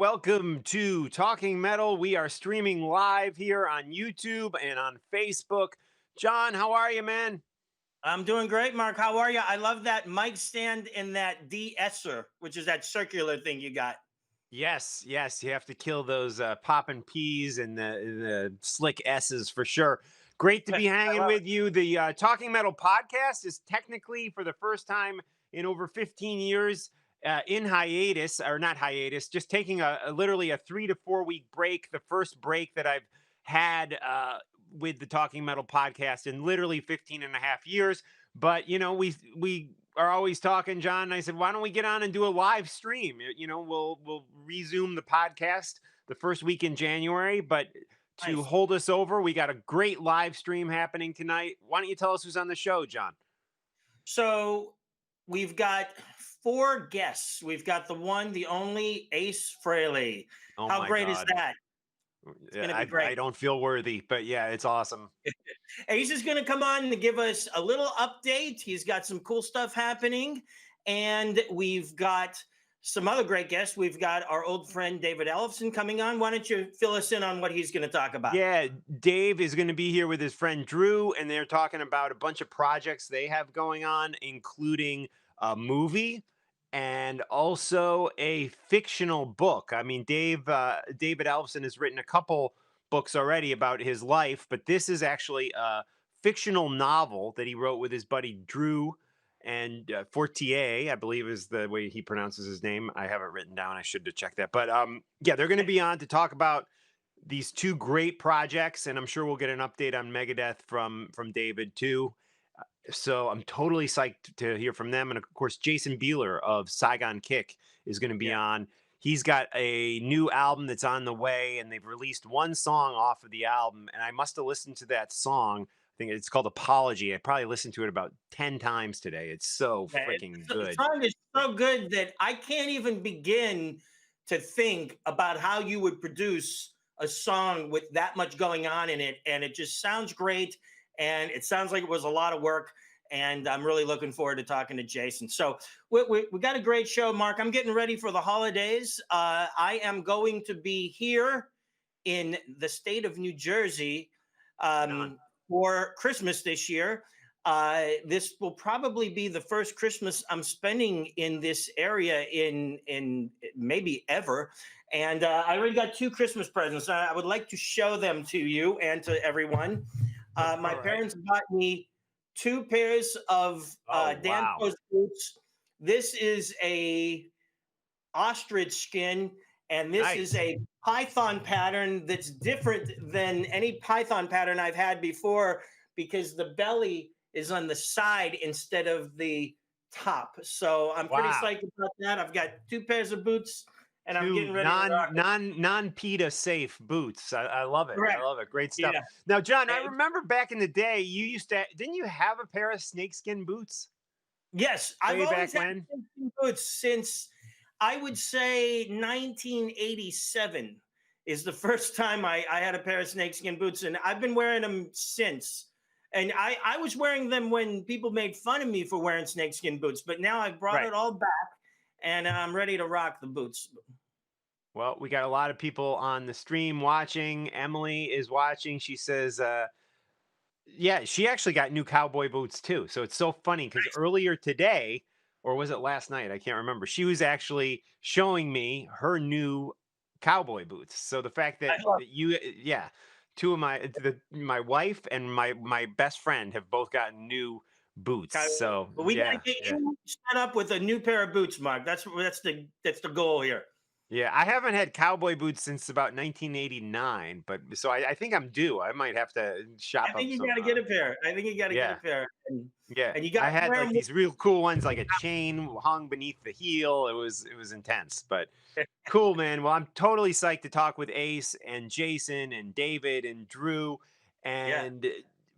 Welcome to Talking Metal. We are streaming live here on YouTube and on Facebook. John, how are you, man? I'm doing great, Mark. How are you? I love that mic stand and that de-esser, which is that circular thing you got. Yes, yes, you have to kill those poppin' P's and the slick S's for sure. Great to I be hanging love with you. The Talking Metal podcast is technically, for the first time in over 15 years, in hiatus, or not hiatus, just taking literally a 3 to 4 week break. The first break that I've had with the Talking Metal podcast in literally 15 and a half years. But, we are always talking, John. And I said, why don't we get on and do a live stream? We'll resume the podcast the first week in January, but to nice. hold us over, we got a great live stream happening tonight. Why don't you tell us who's on the show, John? So we've got four guests. We've got the one, the only Ace Frehley. Oh How my great is God. that? It's Yeah, going to be I great. don't feel worthy, but yeah, it's awesome. Ace is going to come on to give us a little update. He's got some cool stuff happening. And we've got some other great guests. We've got our old friend David Ellefson coming on. Why don't you fill us in on what he's going to talk about? Yeah, Dave is going to be here with his friend Drew, and they're talking about a bunch of projects they have going on, including a movie and also a fictional book. I mean, David Ellefson has written a couple books already about his life, but this is actually a fictional novel that he wrote with his buddy Drew and Fortier, I believe is the way he pronounces his name. I have it written down. I should have checked that. But yeah, they're going to be on to talk about these two great projects, and I'm sure we'll get an update on Megadeth from David too. So I'm totally psyched to hear from them, and of course Jason Beeler of SAIGON Kick is going to be Yeah. on. He's got a new album that's on the way, and they've released one song off of the album, and I must have listened to that song. I think it's called Apology. I probably listened to it about 10 times today. It's so Yeah, freaking the good. song is so good that I can't even begin to think about how you would produce a song with that much going on in it. And it just sounds great. And it sounds like it was a lot of work. And I'm really looking forward to talking to Jason. So we got a great show, Mark. I'm getting ready for the holidays. I am going to be here in the state of New Jersey Right on. for Christmas this year. This will probably be the first Christmas I'm spending in this area in maybe ever. And I already got two Christmas presents. I would like to show them to you and to everyone. My All right. parents bought me two pairs of Oh wow. Danfo's boots. This is a ostrich skin, and this is Nice. a python pattern that's different than any python pattern I've had before because the belly is on the side instead of the top. So I'm pretty Wow. psyched about that. I've got two pairs of boots, and I'm Two getting ready to rock it. non PETA safe boots. I love it. I Correct. love it. Great stuff. Yeah. Now, John, I And remember back in the day, you used to didn't you have a pair of snakeskin boots yes, I've way always back had when? boots since I would say 1987 is the first time I had a pair of snakeskin boots, and I've been wearing them since. And I was wearing them when people made fun of me for wearing snakeskin boots, but now I brought Right. it all back, and I'm ready to rock the boots. Well, we got a lot of people on the stream watching. Emily is watching. She says, yeah, she actually got new cowboy boots too. So it's so funny because earlier today, or was it last night? I can't remember. She was actually showing me her new cowboy boots. So the fact I that, love that you, yeah, two of my wife and my best friend have both gotten new boots. cowboy. So But we got to yeah, get yeah. you set up with a new pair of boots, Mark. That's the goal here. Yeah, I haven't had cowboy boots since about 1989, but so I think I'm due. I might have to shop I think up you got some. to get a pair. I think you got to get a Yeah, pair, yeah. and you got I to had wear like them. these real cool ones, like a chain hung beneath the heel. It was intense, but cool, man. Well, I'm totally psyched to talk with Ace and Jason and David and Drew, Yeah. and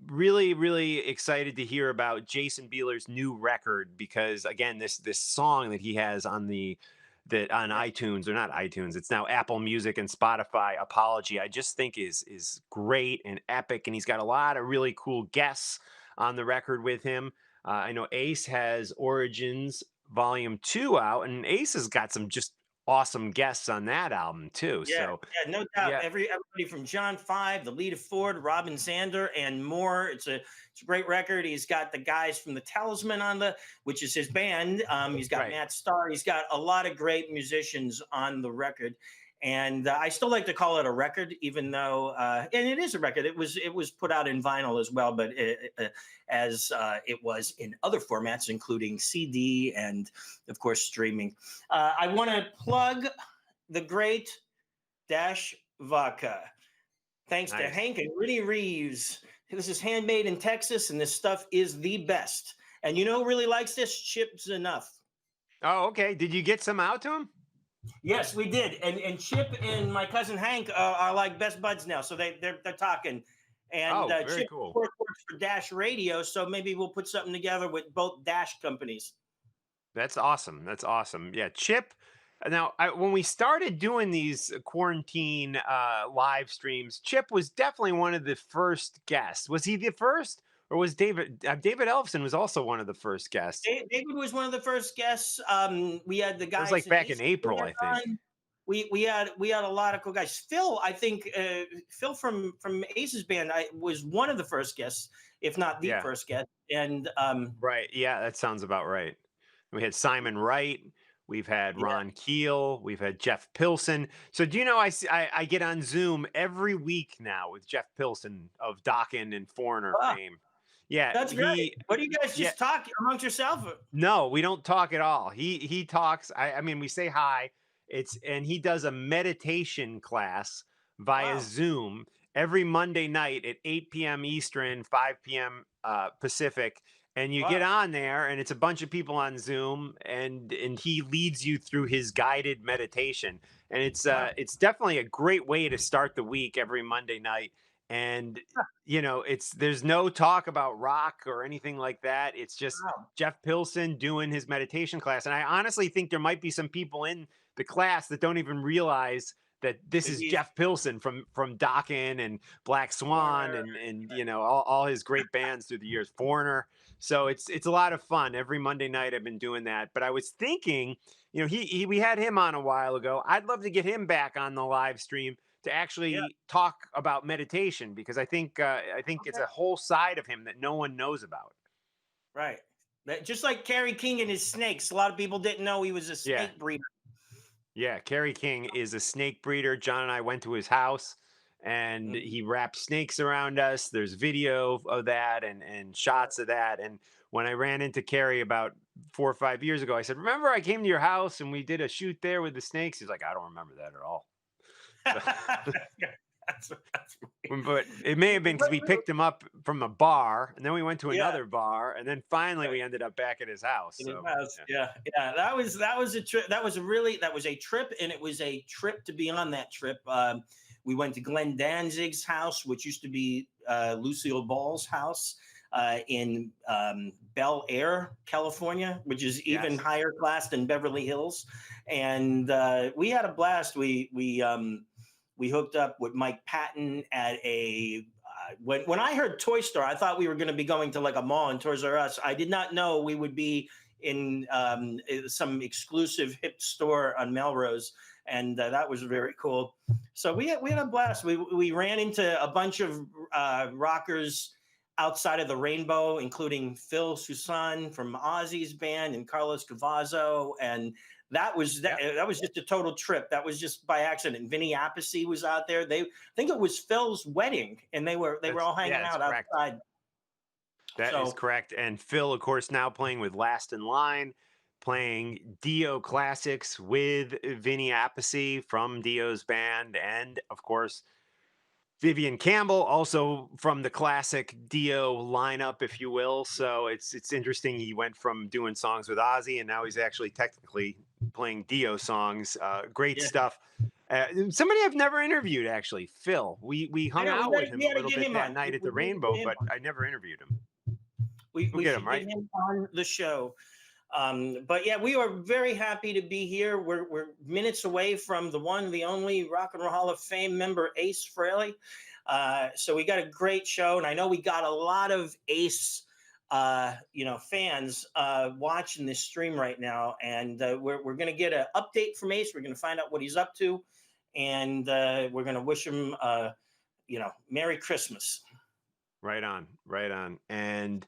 really, really excited to hear about Jason Beeler's new record because again, this song that he has on the that on Yeah. iTunes or not iTunes, it's now Apple Music and Spotify. Apology, I just think is great and epic, and he's got a lot of really cool guests on the record with him. I know Ace has Origins Volume 2 out, and Ace has got some just awesome guests on that album too. Yeah, So yeah, no doubt. yeah, Everybody from John Five, the Lita Ford, Robin Zander, and more. It's a great record. He's got the guys from the Talisman on which is his band. He's got right. Matt Starr. He's got a lot of great musicians on the record. And I still like to call it a record, even though, and it is a record. It was put out in vinyl as well, but as it was in other formats, including CD and, of course, streaming. I want to plug the great Dash Vodka. Thanks to Nice. Hank and Rinnie Reeves. This is handmade in Texas, and this stuff is the best. And you know who really likes this? Chip's Enough. Oh, okay. Did you get some out to him? Yes, we did. And Chip and my cousin Hank are like best buds now. So they're talking. And Oh, very Chip of cool. course, works for Dash Radio, so maybe we'll put something together with both Dash companies. That's awesome. That's awesome. Yeah, Chip. Now, when we started doing these quarantine live streams, Chip was definitely one of the first guests. Was he the first, or was David? David Ellefson was also one of the first guests. David was one of the first guests. We had the It was guys like in back in Ace April, Frehley I think. on. We had a lot of cool guys. Phil, I think Phil from Ace's band, was one of the first guests, if not the Yeah. first guest. And Right. Yeah, that sounds about right. We had Simon Wright. We've had yeah, Ron Keel. We've had Jeff Pilson. So do you know I get on Zoom every week now with Jeff Pilson of Dokken and Foreigner wow, fame. Yeah, that's great. What do you guys yeah, just talk amongst yourself? no, we don't talk at all. He talks. I mean, we say hi. And he does a meditation class via Wow, Zoom every Monday night at 8 p.m. Eastern, 5 p.m. Pacific. And you get wow, on there, and it's a bunch of people on Zoom, and he leads you through his guided meditation. And wow, it's definitely a great way to start the week every Monday night. And it's there's no talk about rock or anything like that. It's just wow. Jeff Pilson doing his meditation class. And I honestly think there might be some people in the class that don't even realize that this That is he's Jeff Pilson from Dokken and Black Swan corner. and all his great bands through the years, Foreigner. So it's a lot of fun. Every Monday night I've been doing that. But I was thinking, he we had him on a while ago. I'd love to get him back on the live stream to Yeah, actually talk about meditation because I think it's okay, a whole side of him that no one knows about. right. Just like Kerry King and his snakes. A lot of people didn't know he was a Yeah. snake breeder. Yeah, Kerry King is a snake breeder. John and I went to his house and Mhm. he wrapped snakes around us. There's video of that and shots of that. And when I ran into Kerry about 4 or 5 years ago, I said, "Remember I came to your house and we did a shoot there with the snakes?" He's like, "I don't remember that at all." So That's but it may have been because we picked him up from a bar and then we went to yeah. another bar and then finally Right. we ended up back at his house. In his So house. yeah. Yeah, yeah. That was a trip. That was a trip, and it was a trip to be on that trip. We went to Glenn Danzig's house, which used to be Lucille Ball's house in Bel Air, California, which is even Yes. higher class than Beverly Hills, and we had a blast. We hooked up with Mike Patton at a when I heard Toy Store, I thought we were going to be going to like a mall in Toys R Us. I did not know we would be in some exclusive hip store on Melrose, and that was very cool. So we had a blast. We ran into a bunch of rockers outside of the rainbow, including Phil Susan from Ozzy's band and Carlos Cavazo, and Yep. that was just a total trip. That was just by accident. Vinny Appice was out there. I think it was Phil's wedding, and they were all hanging That's out correct. outside. That is So correct. And Phil, of course, now playing with Last in Line, playing Dio classics with Vinny Appice from Dio's band, and of course Vivian Campbell, also from the classic Dio lineup, if you will. So it's interesting. He went from doing songs with Ozzy, and now he's actually technically playing Dio songs. Great yeah, stuff. Somebody I've never interviewed, actually, Phil. We I hung know out with him we a got to little get bit him that on. night at the We need to get Rainbow, him but on. I never interviewed him. We'll We get him should get right. him on the show. But yeah, we are very happy to be here. We're minutes away from the one, the only Rock and Roll Hall of Fame member, Ace Frehley. So we got a great show, and I know we got a lot of Ace fans watching this stream right now, and we're going to get an update from Ace. We're going to find out what he's up to, and we're going to wish him, Merry Christmas. Right on, right on. And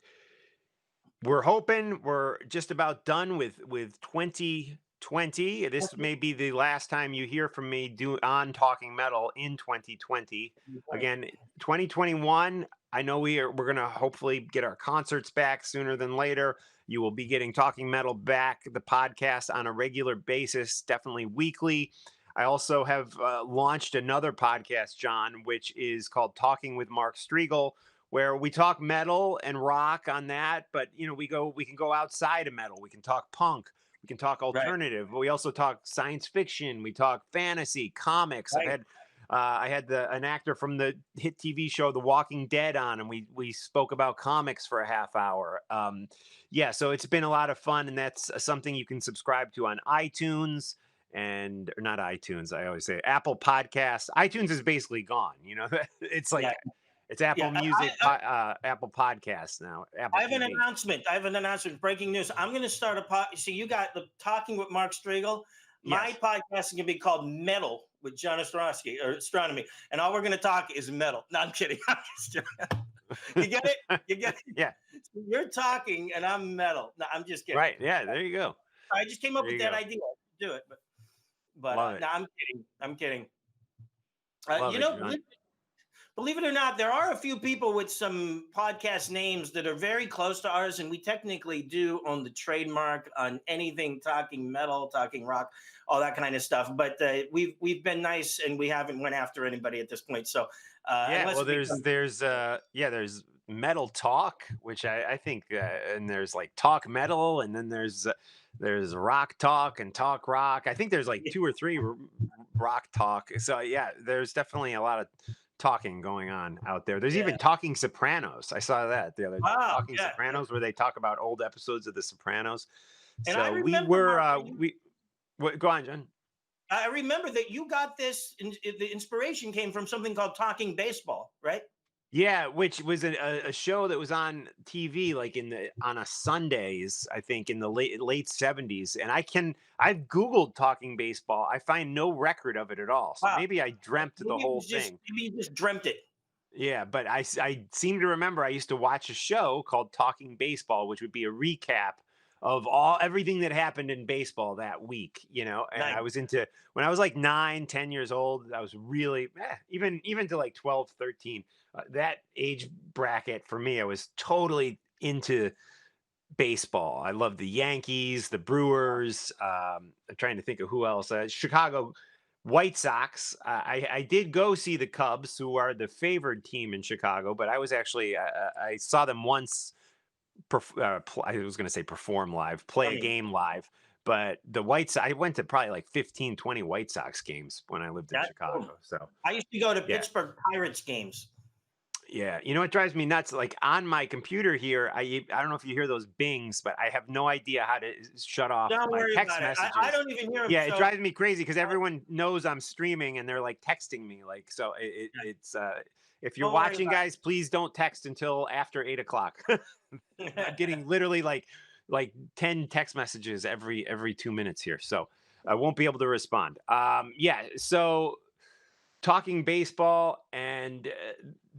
we're hoping we're just about done with 2020. This may be the last time you hear from me on Talking Metal in 2020. Again, 2021, I know we're going to hopefully get our concerts back sooner than later. You will be getting Talking Metal back, the podcast, on a regular basis, definitely weekly. I also have launched another podcast, John, which is called Talking with Mark Strigl, where we talk metal and rock on that, but we can go outside of metal. We can talk punk, we can talk Right, alternative, but we also talk science fiction, we talk fantasy, comics. right. I had an actor from the hit TV show The Walking Dead on, and we spoke about comics for a half hour. Yeah, so it's been a lot of fun, and that's something you can subscribe to on iTunes, and or not iTunes. I always say Apple Podcasts. iTunes is basically gone. It's like Yeah, it's Apple yeah. Music, Apple Podcasts now, Apple I have an TV. announcement. I have an announcement. Breaking news. I'm going to start a podcast. So you got the Talking with Mark Strigl. My Yes. podcast is going to be called Metal with John Ostrowski, or Astronomy, and all we're going to talk is metal. No, I'm kidding. I'm just joking. You get it? You get it? Yeah. You're talking, and I'm metal. No, I'm just kidding. Right. Yeah. There you go. I just came up There with you that go. idea. Do it, but Love it. no, I'm kidding. I'm kidding. Love it, John. Believe it or not, there are a few people with some podcast names that are very close to ours, and we technically do own the trademark on anything talking metal, talking rock, all that kind of stuff. But we've been nice, and we haven't went after anybody at this point. So Yeah. unless Well, it becomes, there's Metal Talk, which I think, and there's like Talk Metal, and then there's Rock Talk and Talk Rock. I think there's like two or three Rock Talk. So yeah, there's definitely a lot of talking going on out there. There's yeah, even Talking Sopranos. I saw that the other day. wow, Talking yeah. Sopranos, where they talk about old episodes of The Sopranos. And I So we remember, were Mark, go on, John. I remember that you got this. The inspiration came from something called Talking Baseball, right? Yeah, which was a show that was on TV like on a Sundays, I think in the late 70s. And I've Googled Talking Baseball. I find no record of it at all. So Wow. maybe I dreamt the Maybe it whole was just thing. maybe you just dreamt it. Yeah, but I seem to remember I used to watch a show called Talking Baseball, which would be a recap of everything that happened in baseball that week, and Nice. I was into when I was like 9, 10 years old. I was really even to like 12, 13, that age bracket for me, I was totally into baseball. I love the Yankees, the Brewers. I'm trying to think of who else. Chicago White Sox. I did go see the Cubs, who are the favored team in Chicago, but I was actually I saw them once. I was going to say perform live, play a Funny. game live. But the White Sox, I went to probably like 15, 20 White Sox games when I lived in That's cool. Chicago. So I used to go to yeah. Pittsburgh Pirates games. Yeah, it drives me nuts. Like on my computer here, I don't know if you hear those bings, but I have no idea how to shut off Don't my worry text about it. I messages. don't even hear them. Yeah, it So drives me crazy because everyone knows I'm streaming and they're like texting me. Like, so it's if you're don't worry watching, about guys, please don't text until after 8 o'clock. I'm it. getting literally like 10 text messages every 2 minutes here, so I won't be able to respond. Yeah, so talking baseball and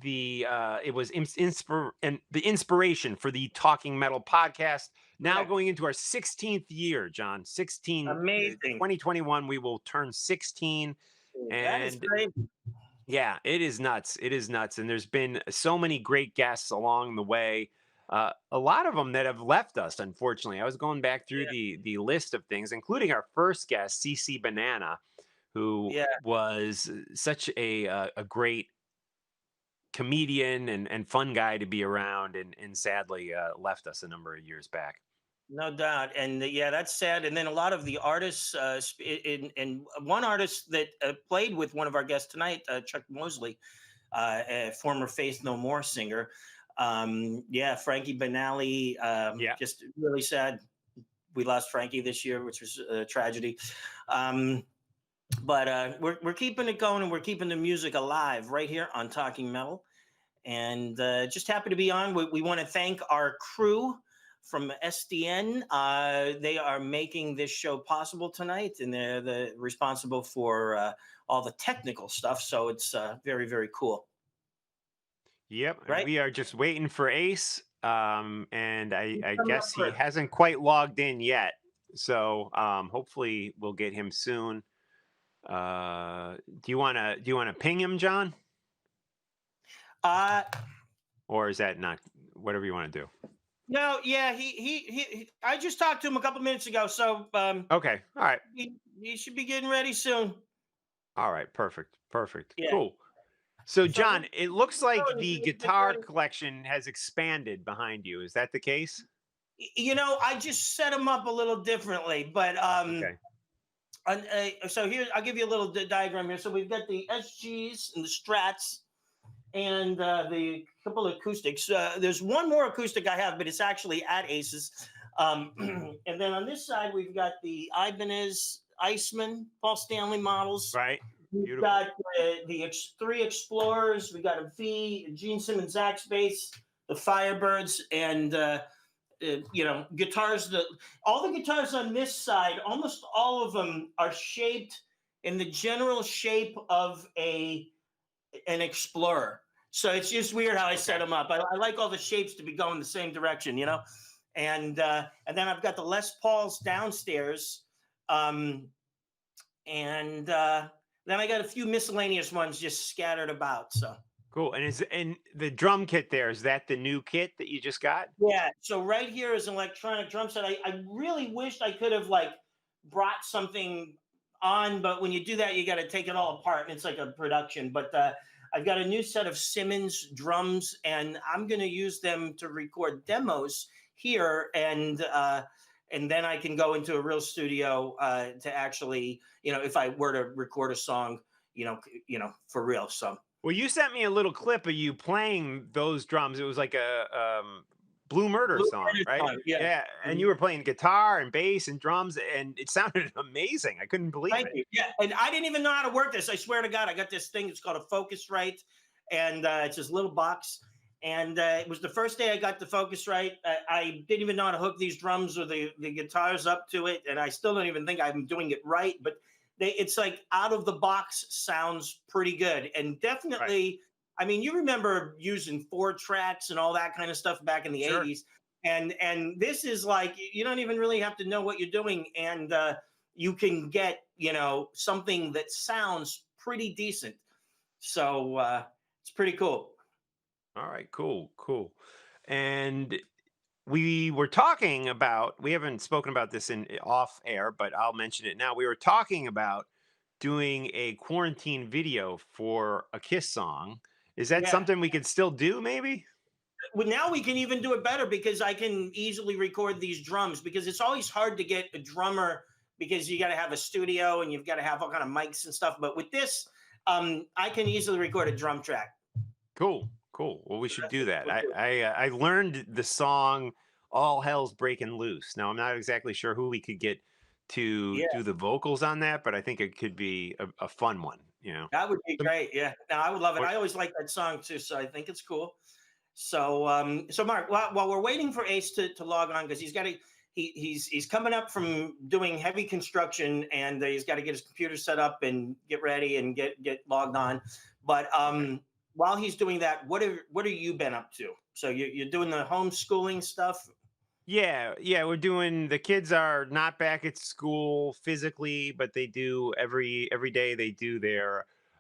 it was the inspiration for the Talking Metal podcast. Now Correct. going into our 16th year, John. Amazing. 2021, we will turn 16, That is and crazy. yeah, it is nuts. It is nuts, and there's been so many great guests along the way. A lot of them that have left us, unfortunately. I was going back through Yeah. the list of things, including our first guest, CC Banana, who Yeah. was such a great comedian and fun guy to be around, and sadly left us a number of years back. No doubt. And yeah, that's sad. And then a lot of the artists, and one artist that played with one of our guests tonight, Chuck Mosley, a former Faith No More singer. Yeah, Frankie Banali. Yeah. Just really sad. We lost Frankie this year, which was a tragedy. But we're keeping it going, and we're keeping the music alive right here on Talking Metal. and just happy to be on. We want to thank our crew from SDN. They are making this show possible tonight, and they're responsible for all the technical stuff. So it's very, very cool. Yep, and Right? we are just waiting for Ace. And He's I coming up guess he first. hasn't quite logged in yet. So hopefully we'll get him soon. Do you wanna ping him, John? Uh, Or is that not whatever you want to do? no, yeah, I just talked to him a couple minutes ago, so Okay. All right. he should be getting ready soon. All right. Perfect. Perfect. Yeah. Cool. So So John, it looks like he's the getting guitar ready. collection has expanded behind you. Is that the case? I just set him up a little differently, but Okay. so here I'll give you a little diagram here. So we've got the SGs and the Strats and the couple of acoustics. There's one more acoustic I have, but it's actually at Aces. And then on this side we've got the Ibanez Iceman Paul Stanley models. Right. We've Beautiful. got three Explorers. We got a V, a Gene Simmons Axe bass, the Firebirds, and guitars. All the guitars on this side, almost all of them are shaped in the general shape of an Explorer. So it's just weird how I set Okay. them up. I like all the shapes to be going the same direction. And then I've got the Les Pauls downstairs, um, and then I got a few miscellaneous ones just scattered about. So Cool. And the drum kit there, is that the new kit that you just got? yeah, so right here is an electronic drum set. I really wished I could have like brought something on, but when you do that, you got to take it all apart, and it's like a production. But I've got a new set of Simmons drums, and I'm going to use them to record demos here, and then I can go into a real studio to actually, if I were to record a song, for real. So Well, you sent me a little clip of you playing those drums. It was like a Blue Murder Blue song, Murder right? song, yeah. Yeah, and Mhm. you were playing guitar and bass and drums, and it sounded amazing. I couldn't believe Thank it. you. Yeah, and I didn't even know how to work this. I swear to God, I got this thing. It's called a Focusrite, and it's this little box. And it was the first day I got the Focusrite. I didn't even know how to hook these drums or the guitars up to it, and I still don't even think I'm doing it right. But it's like out of the box sounds pretty good, and Right. definitely. I mean, you remember using 4 tracks and all that kind of stuff back in the Sure. '80s, and this is like you don't even really have to know what you're doing, and you can get something that sounds pretty decent. So it's pretty cool. All right. Cool. Cool. And we haven't spoken about this in off air, but I'll mention it now. We were talking about doing a quarantine video for a Kiss song. Is that Yeah. something we could still do, maybe? Well, now we can even do it better because I can easily record these drums, because it's always hard to get a drummer because you got to have a studio and you've got to have all kind of mics and stuff. But with this, I can easily record a drum track. Cool, cool. Well, we should That's do what that. we'll do. I learned the song "All Hell's Breaking Loose." Now I'm not exactly sure who we could get to Yeah, do the vocals on that, but I think it could be a fun one. that would be Um, great. Yeah, no, I would love it. What? I always like that song too, so I think it's cool. So Mark, while we're waiting for Ace to log on, because he's coming up from doing heavy construction, and he's got to get his computer set up and get ready and get logged on. But Okay. while he's doing that, what have you been up to? So you're doing the homeschooling stuff. Yeah, yeah. The kids are not back at school physically, but they do every day.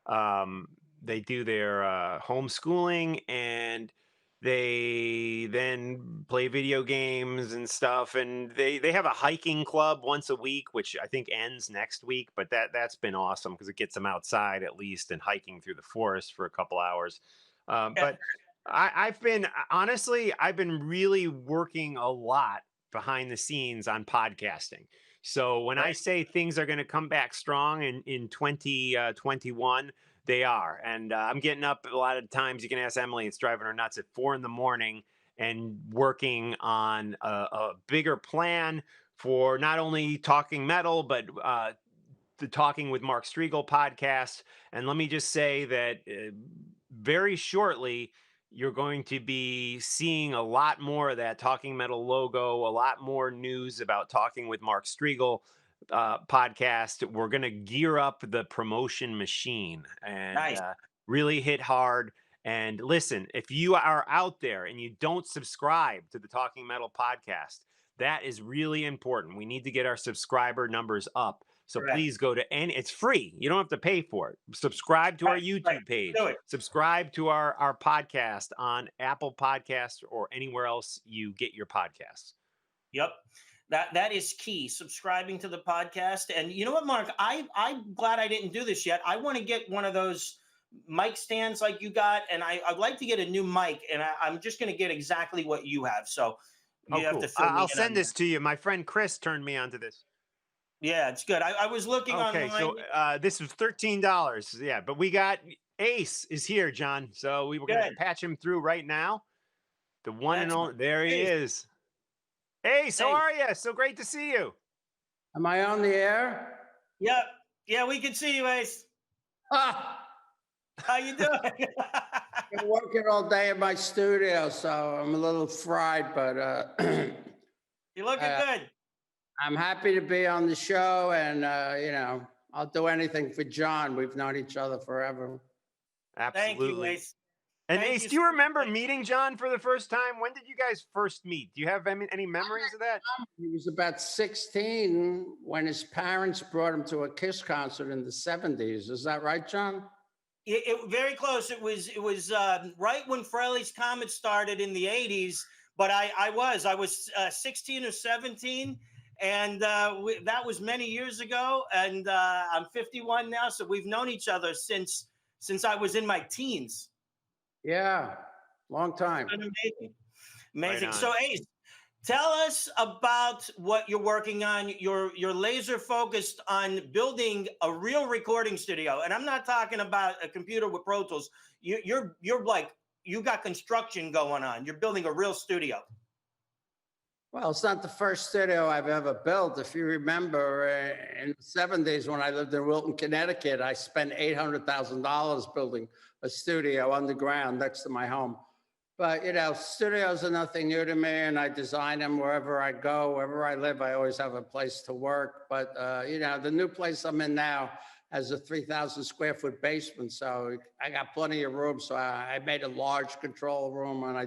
Um, they do their homeschooling, and they then play video games and stuff, and they have a hiking club once a week, which I think ends next week, but that's been awesome because it gets them outside at least and hiking through the forest for a couple hours. Yeah. But I've been honestly, I've been really working a lot behind the scenes on podcasting. So when I Right. say things are going to come back strong in 2021, they are. And I'm getting up a lot of times. You can ask Emily; it's driving her nuts at 4 in the morning and working on a bigger plan for not only talking metal, but the Talking with Mark Strigl podcast. And let me just say that very shortly, you're going to be seeing a lot more of that Talking Metal logo, a lot more news about Talking with Mark Strigl podcast. We're going to gear up the promotion machine and Nice. really hit hard. And listen, if you are out there and you don't subscribe to the Talking Metal podcast, that is really important. We need to get our subscriber numbers up. So Correct. please go to, and it's free. You don't have to pay for it. Subscribe to our Right. Right. YouTube page. Do it. Subscribe to our podcast on Apple Podcasts or anywhere else you get your podcasts. Yep. That is key. Subscribing to the podcast. And you know what, Mark? I'm glad I didn't do this yet. I want to get one of those mic stands like you got, and I'd like to get a new mic, and I'm just going to get exactly what you have. So Oh, you have to cool. fill me I'll in on send that. this to you. My friend Chris turned me onto this. Yeah, it's good. I was looking Okay, online. so this was $13. Yeah, but we got Ace is here, John. So we were going to Good. patch him through right now. The one and That's only. There he Ace. is. Ace, how Hey. are you? So great to see you. Am I on the air? Yep. Yeah, we can see you, Ace. Ah, How you doing? I've been working all day in my studio, so I'm a little fried, but You're looking good. I'm happy to be on the show, and I'll do anything for John. We've known each other forever. Thank you, Absolutely. Ace. And Thank Ace, you do you so remember much. meeting John for the first time? When did you guys first meet? Do you have any memories of that? He was about 16 when his parents brought him to a Kiss concert in the 70s. Is that right, John? Very close. It was right when Fraley's Comet started in the '80s. But I was 16 or 17, and that was many years ago. And I'm 51 now, so we've known each other since I was in my teens. Yeah, long time. It's been amazing, Right amazing. on. So Ace, tell us about what you're working on. You're laser focused on building a real recording studio, and I'm not talking about a computer with Pro Tools. You're like you got construction going on. You're building a real studio. Well, it's not the first studio I've ever built. If you remember, in the 70s when I lived in Wilton, Connecticut, I spent $800,000 building a studio underground next to my home. But, studios are nothing new to me, and I design them wherever I go, wherever I live. I always have a place to work. But, the new place I'm in now has a 3,000 square foot basement. So I got plenty of room. So I made a large control room, and I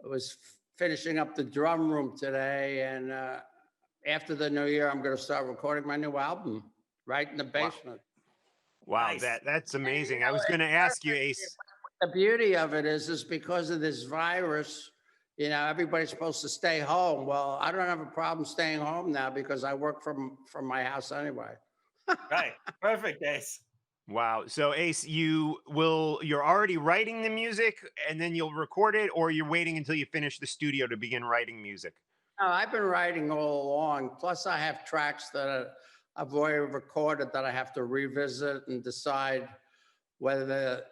was finishing up the drum room today. And after the new year, I'm going to start recording my new album right in the basement. Wow, Nice. that's amazing. I was going to ask you, Ace. The beauty of it is because of this virus, everybody's supposed to stay home. Well, I don't have a problem staying home now because I work from my house anyway. Right. Perfect, Ace. Wow. So Ace, you're already writing the music and then you'll record it, or you're waiting until you finish the studio to begin writing music? No, I've been writing all along. Plus, I have tracks that I've already recorded that I have to revisit and decide whether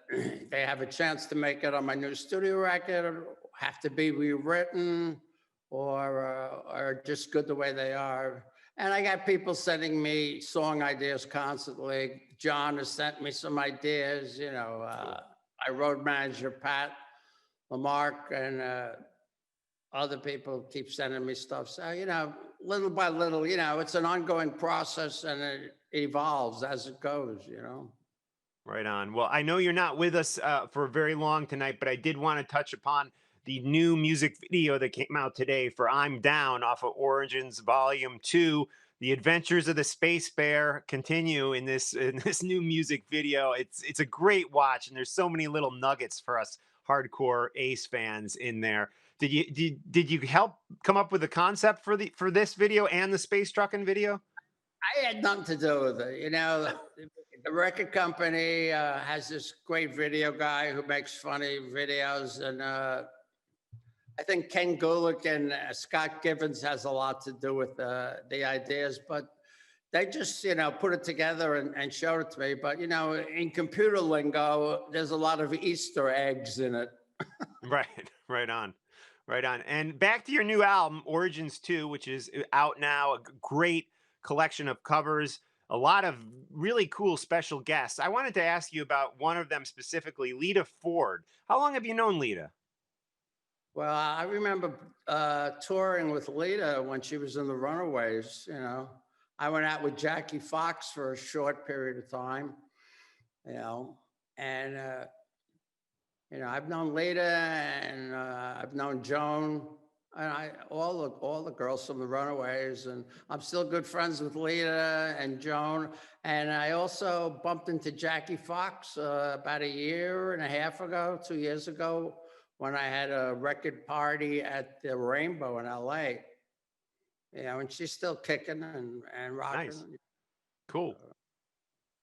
they have a chance to make it on my new studio record, or have to be rewritten, or just good the way they are. And I got people sending me song ideas constantly. John has sent me some ideas. My road manager, Pat Lamarck, and other people keep sending me stuff. So, little by little, it's an ongoing process, and it evolves as it goes. Right on. Well, I know you're not with us for very long tonight, but I did want to touch upon the new music video that came out today for "I'm Down" off of Origins Volume 2. The adventures of the Space Bear continue in this new music video. It's a great watch, and there's so many little nuggets for us hardcore Ace fans in there. Did you help come up with the concept for this video and the space trucking video? I had nothing to do with it. The record company has this great video guy who makes funny videos, and I think Ken Gulick and Scott Givens has a lot to do with the ideas, but they just, put it together and showed it to me. But, in computer lingo, there's a lot of Easter eggs in it. Right, right on. Right on. And back to your new album, Origins 2, which is out now, a great collection of covers. a lot of really cool special guests. I wanted to ask you about one of them specifically, Lita Ford. How long have you known Lita? Well, I remember touring with Lita when she was in the Runaways. I went out with Jackie Fox for a short period of time. You know, and I've known Lita, and I've known Joan, and all the girls from the Runaways, and I'm still good friends with Lita and Joan. And I also bumped into Jackie Fox about a year and a half ago, 2 years ago, when I had a record party at the Rainbow in LA. And she's still kicking and Nice. rocking. Cool.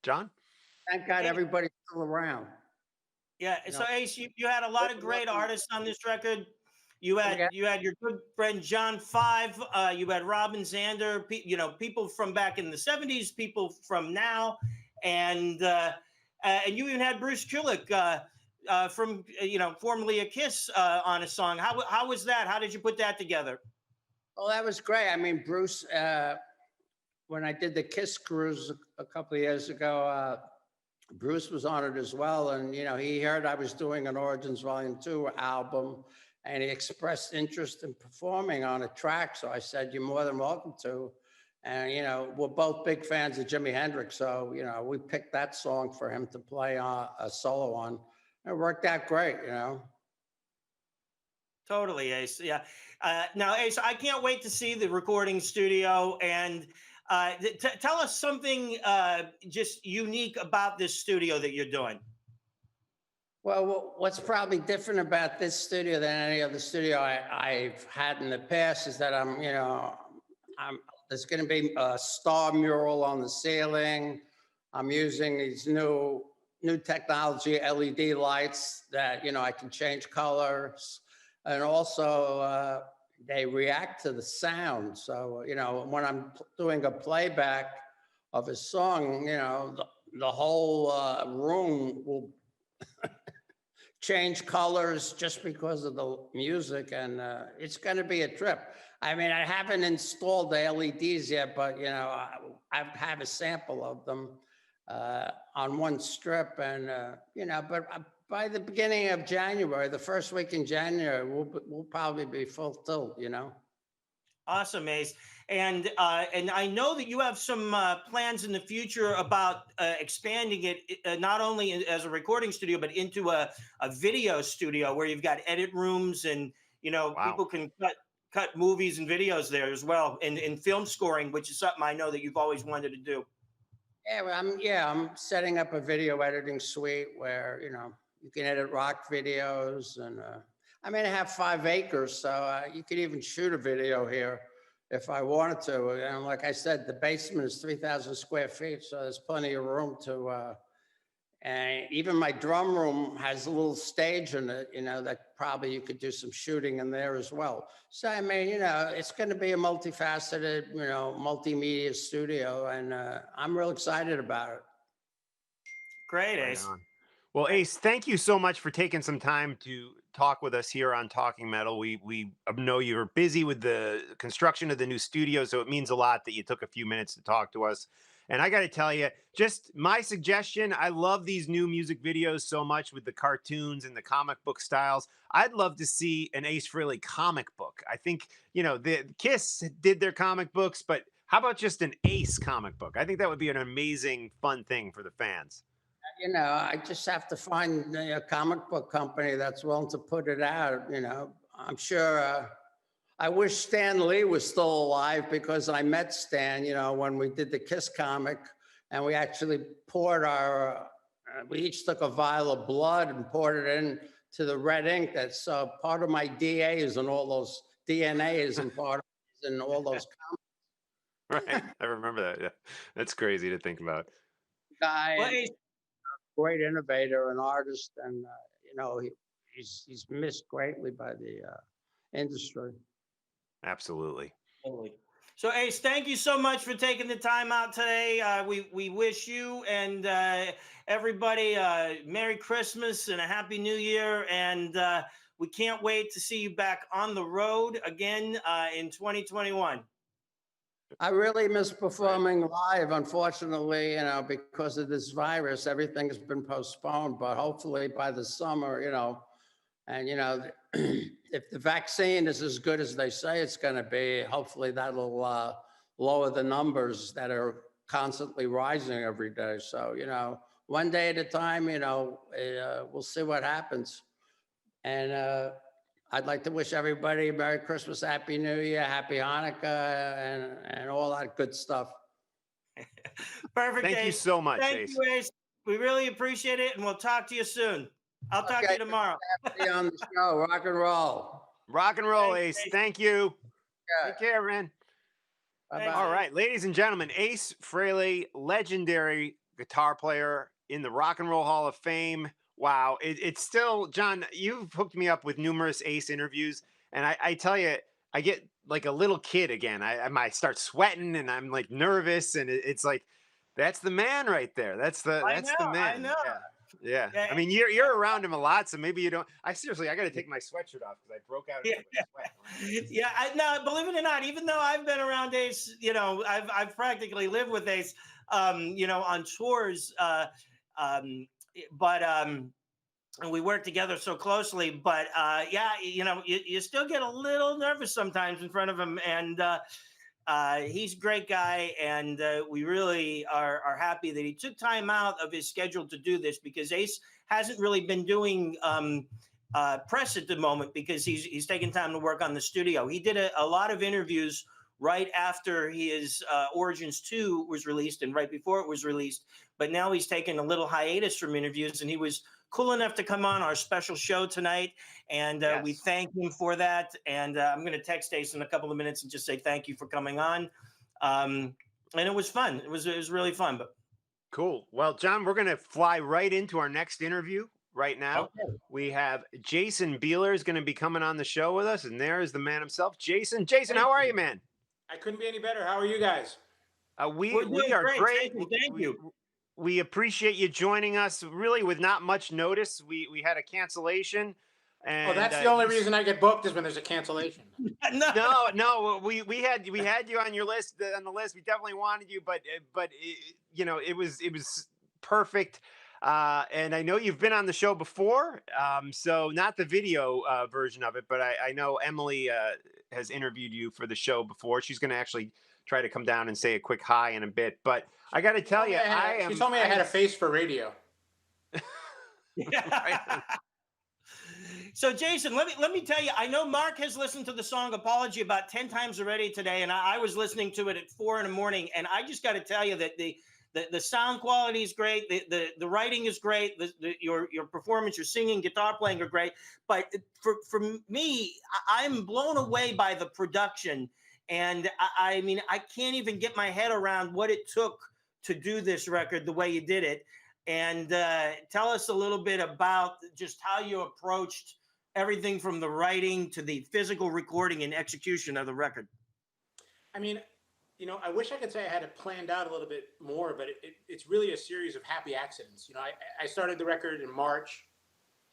John? Thank God Hey, everybody's still around. yeah. You So know, Ace, you had a lot of great artists on this record. You had yeah. you had your good friend John Five. You had Robin Zander. People from back in the '70s, people from now, and you even had Bruce Kulick from formerly a Kiss on a song. How was that? How did you put that together? Oh, that was great. I mean, Bruce, when I did the Kiss cruise a couple of years ago, Bruce was on it as well. And, he heard I was doing an Origins Volume 2 album, and he expressed interest in performing on a track. So I said, you're more than welcome to. And, we're both big fans of Jimi Hendrix. So, we picked that song for him to play a solo on. It worked out great. Totally, Ace. Yeah. Now, Ace, I can't wait to see the recording studio and tell us something just unique about this studio that you're doing. Well, what's probably different about this studio than any other studio I've had in the past is that there's going to be a star mural on the ceiling. I'm using these new technology LED lights that I can change colors, and also they react to the sound. So when I'm doing a playback of a song, the whole room will change colors just because of the music, and it's going to be a trip. I mean, I haven't installed the LEDs yet, but I have a sample of them on one strip, and but by the beginning of January, the first week in January, we'll probably be full tilt. Awesome, Ace. And I know that you have some plans in the future about expanding it, not only as a recording studio, but into a video studio where you've got edit rooms and Wow. people can cut movies and videos there as well, and film scoring, which is something I know that you've always wanted to do. Yeah, well, I'm setting up a video editing suite where you can edit rock videos, and I mean, I have 5 acres, so you could even shoot a video here if I wanted to. And like I said, the basement is 3,000 square feet, so there's plenty of room to. And even my drum room has a little stage in it, that probably you could do some shooting in there as well. So, I mean, it's going to be a multifaceted, multimedia studio, and I'm real excited about it. Great, Right Ace. on. Well, Ace, thank you so much for taking some time to talk with us here on Talking Metal. We know you're busy with the construction of the new studio, so it means a lot that you took a few minutes to talk to us. And I got to tell you, just my suggestion, I love these new music videos so much with the cartoons and the comic book styles. I'd love to see an Ace Frehley comic book. I think, the Kiss did their comic books, but how about just an Ace comic book? I think that would be an amazing, fun thing for the fans. I just have to find a comic book company that's willing to put it out. I'm sure. I wish Stan Lee was still alive, because I met Stan, when we did the Kiss comic, and we actually poured we each took a vial of blood and poured it in to the red ink. That's part of my DAs and all those DNAs and part of and all those Right. I remember that. Yeah. That's crazy to think about. guy Well, and Ace, great innovator and artist, and he's missed greatly by the industry. Absolutely. totally. So, Ace, thank you so much for taking the time out today. We wish you and everybody Merry Christmas and a Happy New Year. And we can't wait to see you back on the road again in 2021. I really miss performing live. Unfortunately, because of this virus, everything's been postponed. But hopefully by the summer, and if the vaccine is as good as they say it's going to be, hopefully that'll lower the numbers that are constantly rising every day. So, one day at a time, we'll see what happens. And I'd like to wish everybody Merry Christmas, Happy New Year, Happy Hanukkah, and all that good stuff. Perfect. Thank you Ace. so much, Thank Ace. you, Ace. We really appreciate it, and we'll talk to you soon. I'll talk to you tomorrow. Be on the show. Rock and roll. Rock and roll, Thanks, Ace. Ace. Thank you. Yeah. Take care, man. Bye-bye. All right, ladies and gentlemen, Ace Frehley, legendary guitar player in the Rock and Roll Hall of Fame. Wow, it's still, John, you've hooked me up with numerous Ace interviews, and I tell you, I get like a little kid again. I start sweating, and I'm like nervous, and it's like, that's the man right there. That's the man. I know. Yeah. Yeah. I mean, you're around him a lot, so maybe you don't. I got to take my sweatshirt off because I broke out into sweat. Yeah, no, believe it or not, even though I've been around Ace, I've practically lived with Ace, on tours, but and we work together so closely. But yeah, you still get a little nervous sometimes in front of him, and he's a great guy, and we really are happy that he took time out of his schedule to do this, because Ace hasn't really been doing press at the moment because he's taking time to work on the studio. He did a lot of interviews right after his Origins 2 was released and right before it was released, but now he's taking a little hiatus from interviews, and he was cool enough to come on our special show tonight, and Yes. we thank him for that. And I'm going to text Ace in a couple of minutes and just say thank you for coming on. And it was fun. It was really fun. But Cool. Well, John, we're going to fly right into our next interview right now. Okay. We have Jason Beeler is going to be coming on the show with us, and there is the man himself, Jason. Jason, how are you, man? I couldn't be any better. How are you guys? We We're doing are great. great. Thank you. We appreciate you joining us, really, with not much notice. We had a cancellation. And, Oh, that's the only reason I get booked is when there's a cancellation. No. We had you on your list on the list. We definitely wanted you, but it was perfect. And I know you've been on the show before, so not the video version of it, but I know Emily has interviewed you for the show before. She's going to actually try to come down and say a quick hi in a bit. But I got to tell you, She told me I had a face for radio. Right. So, Jason, let me tell you, I know Mark has listened to the song Apology about 10 times already today, and I was listening to it at 4 a.m, and I just got to tell you that the sound quality is great, the writing is great, your performance, your singing, guitar playing are great, but for me, I'm blown away by the production, and I mean, I can't even get my head around what it took to do this record the way you did it. And tell us a little bit about just how you approached everything from the writing to the physical recording and execution of the record. I mean, I wish I could say I had it planned out a little bit more, but it's really a series of happy accidents. I started the record in March.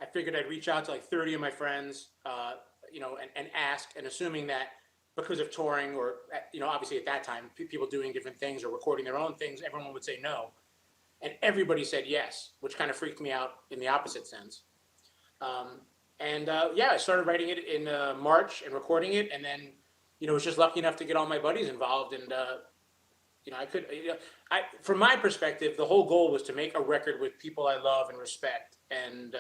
I figured I'd reach out to like 30 of my friends, and ask, and assuming that because of touring or, obviously at that time, people doing different things or recording their own things, everyone would say no. And everybody said yes, which kind of freaked me out in the opposite sense. I started writing it in March and recording it. And then, was just lucky enough to get all my buddies involved. And, from my perspective, the whole goal was to make a record with people I love and respect, and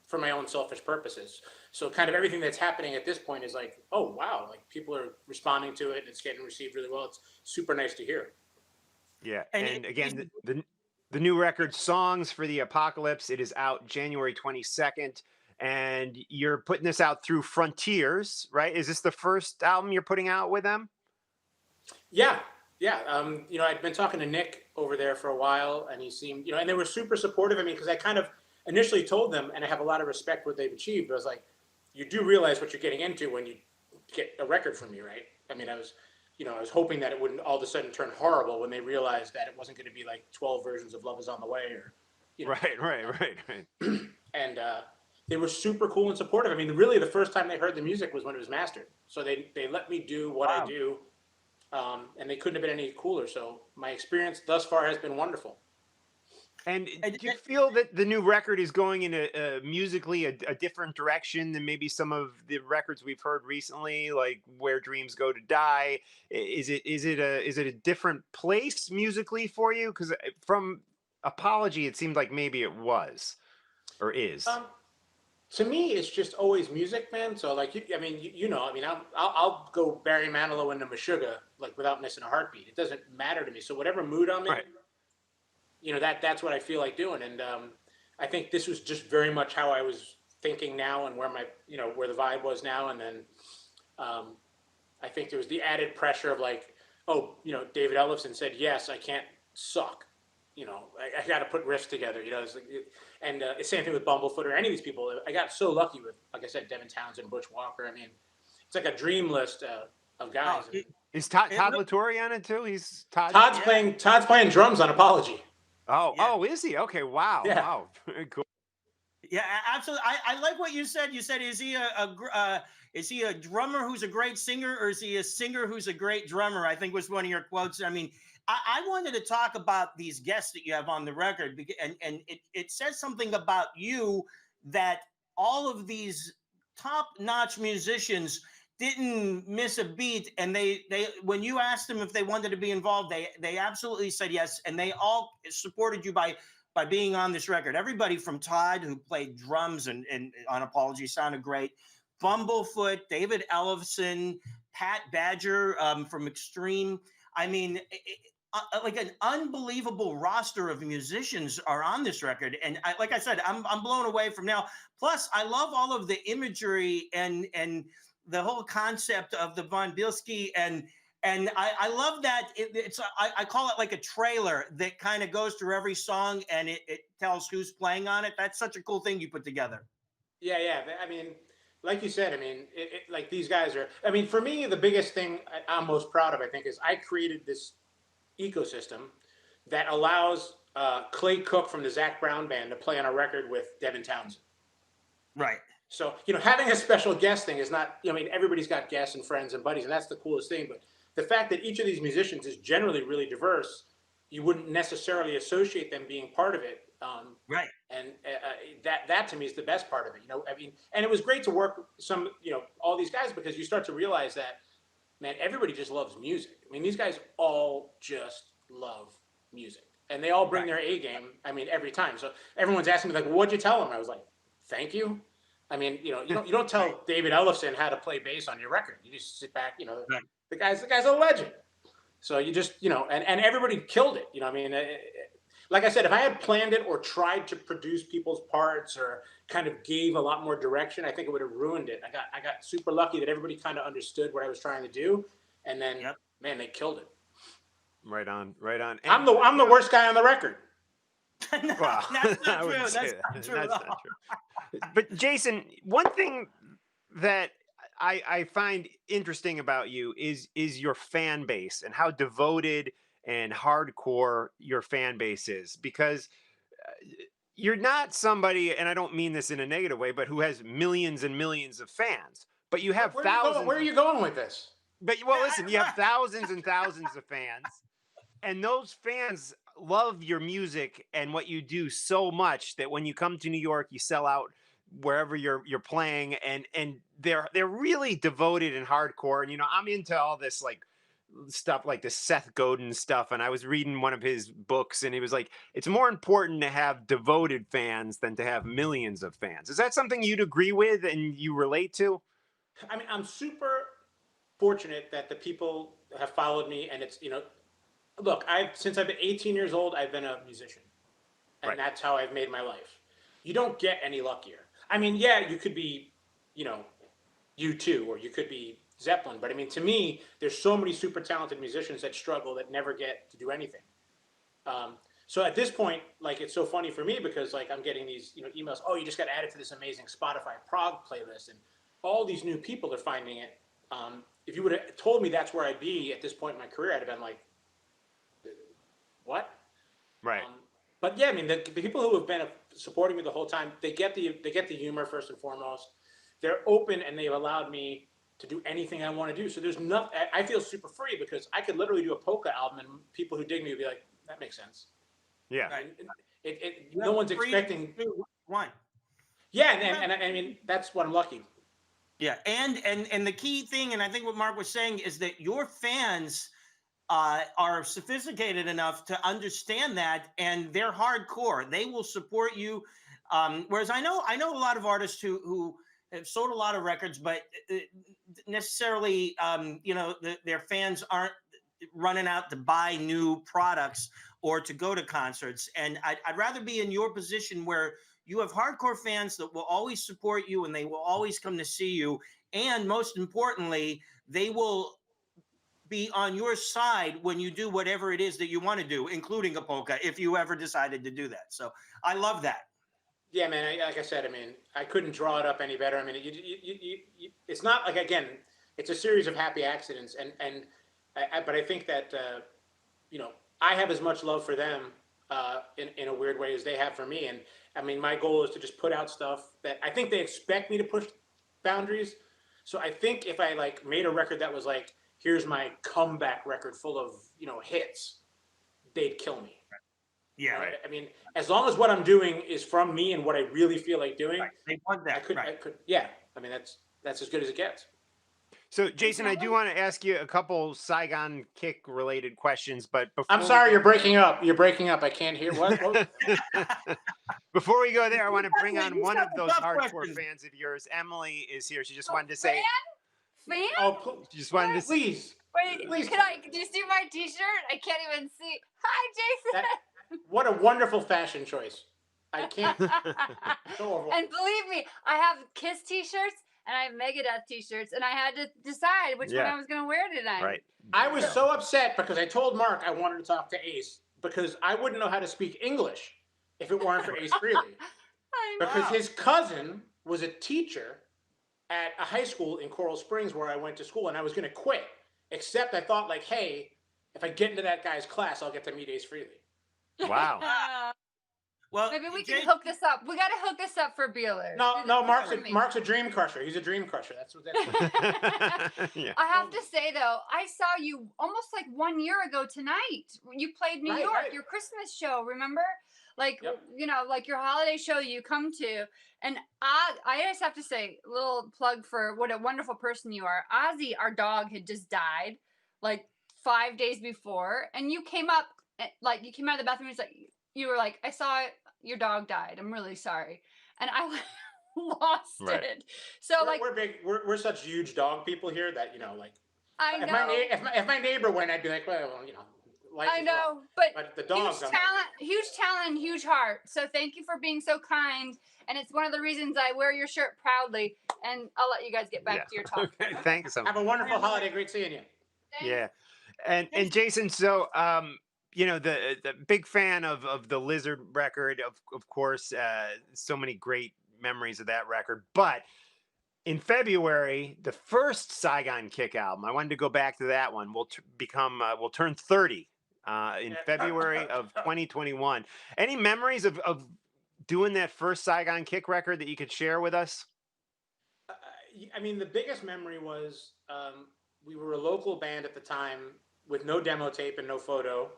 for my own selfish purposes. So kind of everything that's happening at this point is like, oh, wow, like people are responding to it and it's getting received really well. It's super nice to hear. Yeah. And again, the new record, Songs for the Apocalypse, it is out January 22nd, and you're putting this out through Frontiers, right? Is this the first album you're putting out with them? Yeah. I'd been talking to Nick over there for a while, and he seemed, and they were super supportive of me, because I kind of initially told them, and I have a lot of respect for what they've achieved, but I was like, you do realize what you're getting into when you get a record from me, right? I mean, I was hoping that it wouldn't all of a sudden turn horrible when they realized that it wasn't going to be like 12 versions of Love Is on the Way or, Right. And they were super cool and supportive. I mean, really the first time they heard the music was when it was mastered. So they let me do what I do and they couldn't have been any cooler. So my experience thus far has been wonderful. And do you feel that the new record is going in musically a different direction than maybe some of the records we've heard recently, like Where Dreams Go to Die? Is it a different place musically for you? Because from Apology, it seemed like maybe it was or is. To me, it's just always music, man. So like, I mean, I'll go Barry Manilow into Meshuggah like without missing a heartbeat. It doesn't matter to me. So whatever mood I'm in, Right. That's what I feel like doing. And I think this was just very much how I was thinking now, and where where the vibe was now. And then I think there was the added pressure of like, oh, David Ellefson said, yes, I can't suck. I got to put riffs together. It's like, and same thing with Bumblefoot or any of these people. I got so lucky with, like I said, Devin Townsend, Butch Walker. I mean, it's like a dream list of guys. Oh, Is Todd Latore on it too? He's Todd. Todd's playing drums on Apology. Oh, Yeah. oh, is he? Okay, wow, Yeah. wow, very cool. Yeah, absolutely. I like what you said. You said, is he a drummer who's a great singer, or is he a singer who's a great drummer? I think was one of your quotes. I mean, I wanted to talk about these guests that you have on the record, and it says something about you that all of these top-notch musicians didn't miss a beat, and they when you asked them if they wanted to be involved, they absolutely said yes, and they all supported you by being on this record. Everybody from Todd, who played drums and on Apology, sounded great. Bumblefoot, David Ellefson, Pat Badger from Extreme. I mean, like an unbelievable roster of musicians are on this record, and like I said, I'm blown away from now. Plus, I love all of the imagery and the whole concept of the Von Bilski, and I love that I call it like a trailer that kind of goes through every song, and it tells who's playing on it. That's such a cool thing you put together. Yeah. I mean, like you said, I mean, like these guys are. I mean, for me, the biggest thing I'm most proud of, I think, is I created this ecosystem that allows Clay Cook from the Zac Brown Band to play on a record with Devin Townsend. Right. So, having a special guest thing is not, I mean, everybody's got guests and friends and buddies, and that's the coolest thing. But the fact that each of these musicians is generally really diverse, you wouldn't necessarily associate them being part of it. Right. And that to me is the best part of it. I mean, and it was great to work with all these guys, because you start to realize that, man, everybody just loves music. I mean, these guys all just love music, and they all bring their A game. I mean, every time. So everyone's asking me like, well, "What'd you tell them?" I was like, "Thank you." I mean, you don't tell David Ellefson how to play bass on your record. You just sit back. Right. The guy's a legend. So you just and everybody killed it. I mean, like I said, if I had planned it or tried to produce people's parts or kind of gave a lot more direction, I think it would have ruined it. I got super lucky that everybody kind of understood what I was trying to do, and then man, they killed it. Right on, right on. And I'm the worst guy on the record. No, Wow, that's not I true. wouldn't That's say not that. true. That's at all. not true. But Jason, one thing that I find interesting about you is your fan base and how devoted and hardcore your fan base is, because you're not somebody, and I don't mean this in a negative way, but who has millions and millions of fans. But you have thousands. Where are you going with this? But well, listen, you have thousands and thousands of fans, and those fans love your music and what you do so much that when you come to New York, you sell out wherever you're playing, and they're really devoted and hardcore. And I'm into all this like stuff, like the Seth Godin stuff, and I was reading one of his books, and he was like, it's more important to have devoted fans than to have millions of fans. Is that something you'd agree with and you relate to? I mean, I'm super fortunate that the people have followed me, and it's look, since I've been 18 years old, I've been a musician, and that's how I've made my life. You don't get any luckier. I mean, yeah, you could be, U2, or you could be Zeppelin, but I mean, to me, there's so many super talented musicians that struggle, that never get to do anything. So at this point, like, it's so funny for me, because like I'm getting these emails. Oh, you just got added to this amazing Spotify prog playlist, and all these new people are finding it. If you would have told me that's where I'd be at this point in my career, I'd have been like, what? Right. But yeah, I mean, the people who have been supporting me the whole time, they get the humor first and foremost. They're open, and they've allowed me to do anything I want to do. So there's nothing. I feel super free because I could literally do a polka album, and people who dig me would be like, "That makes sense." Yeah. Right. No one's expecting. One. Yeah, and I mean that's what I'm lucky. Yeah, and the key thing, and I think what Mark was saying is that your fans are sophisticated enough to understand that, and they're hardcore. They will support you. Whereas I know a lot of artists who have sold a lot of records, but necessarily, their fans aren't running out to buy new products or to go to concerts. And I'd rather be in your position where you have hardcore fans that will always support you and they will always come to see you. And most importantly, they will be on your side when you do whatever it is that you want to do, including a polka, if you ever decided to do that. So I love that. Yeah, man. Like I said, I mean, I couldn't draw it up any better. I mean, it's not like, again, it's a series of happy accidents, but I think that I have as much love for them in a weird way as they have for me. And I mean, my goal is to just put out stuff that I think they expect me to push boundaries. So I think if I like made a record that was like, here's my comeback record full of hits, they'd kill me. Yeah. Right? I mean, as long as what I'm doing is from me and what I really feel like doing, Right. They want that. I could. Yeah. I mean, that's as good as it gets. So, Jason, I do want to ask you a couple Saigon Kick related questions, but before I'm sorry, you're breaking up. You're breaking up. I can't hear what. Before we go there, I want to bring on He's one got of the those tough hardcore questions. fans of yours. Emily is here. She just wanted to say, Fan? Oh, she just wanted to say, please. Wait, Please. do you see my t-shirt? I can't even see. Hi, Jason. What a wonderful fashion choice. I can't. So overwhelmed. And believe me, I have Kiss t-shirts and I have Megadeth t-shirts, and I had to decide which one Yeah. I was going to wear tonight. right. I was so upset because I told Mark I wanted to talk to Ace because I wouldn't know how to speak English if it weren't for Ace Frehley. I know. Because his cousin was a teacher at a high school in Coral Springs where I went to school, and I was going to quit. Except I thought, like, hey, if I get into that guy's class, I'll get to meet Ace Frehley. Wow. Well, Maybe we can Jason, hook this up. We got to hook this up for Beeler. No, Do no, this for me. Mark's a dream crusher. He's a dream crusher. That's what that's. Yeah. I have to say though, I saw you almost like 1 year ago tonight. You played New Right, York, right. your Christmas show, remember? Like, Yep. like your holiday show you come to. And I just have to say, a little plug for what a wonderful person you are. Ozzy, our dog, had just died like 5 days before. And you came up, like, you came out of the bathroom. You were like, I saw it. Your dog died. I'm really sorry. And I lost Right. it. So We're big. We're such huge dog people here that like. I If know. if my neighbor went, I'd be like, well, life I is rough. know, but the dogs. huge talent, huge heart. So thank you for being so kind. And it's one of the reasons I wear your shirt proudly. And I'll let you guys get back Yeah. to your talk. Okay, thanks. Have a wonderful holiday. Great seeing you. Thanks. Yeah. And Jason, so the big fan of the Lizard record, of course, so many great memories of that record. But in February, the first Saigon Kick album, I wanted to go back to that one. Will turn 30 in February of 2021. Any memories of doing that first Saigon Kick record that you could share with us? I mean, the biggest memory was we were a local band at the time with no demo tape and no photo.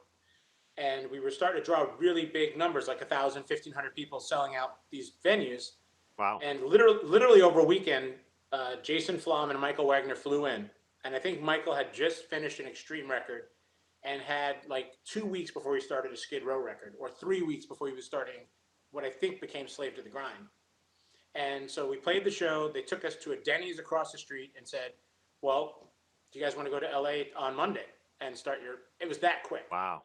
And we were starting to draw really big numbers, like 1,000, 1,500 people selling out these venues. Wow. And literally over a weekend, Jason Flom and Michael Wagner flew in. And I think Michael had just finished an Extreme record and had like 2 weeks before he started a Skid Row record, or 3 weeks before he was starting what I think became Slave to the Grind. And so we played the show. They took us to a Denny's across the street and said, well, do you guys want to go to LA on Monday and start it was that quick. Wow.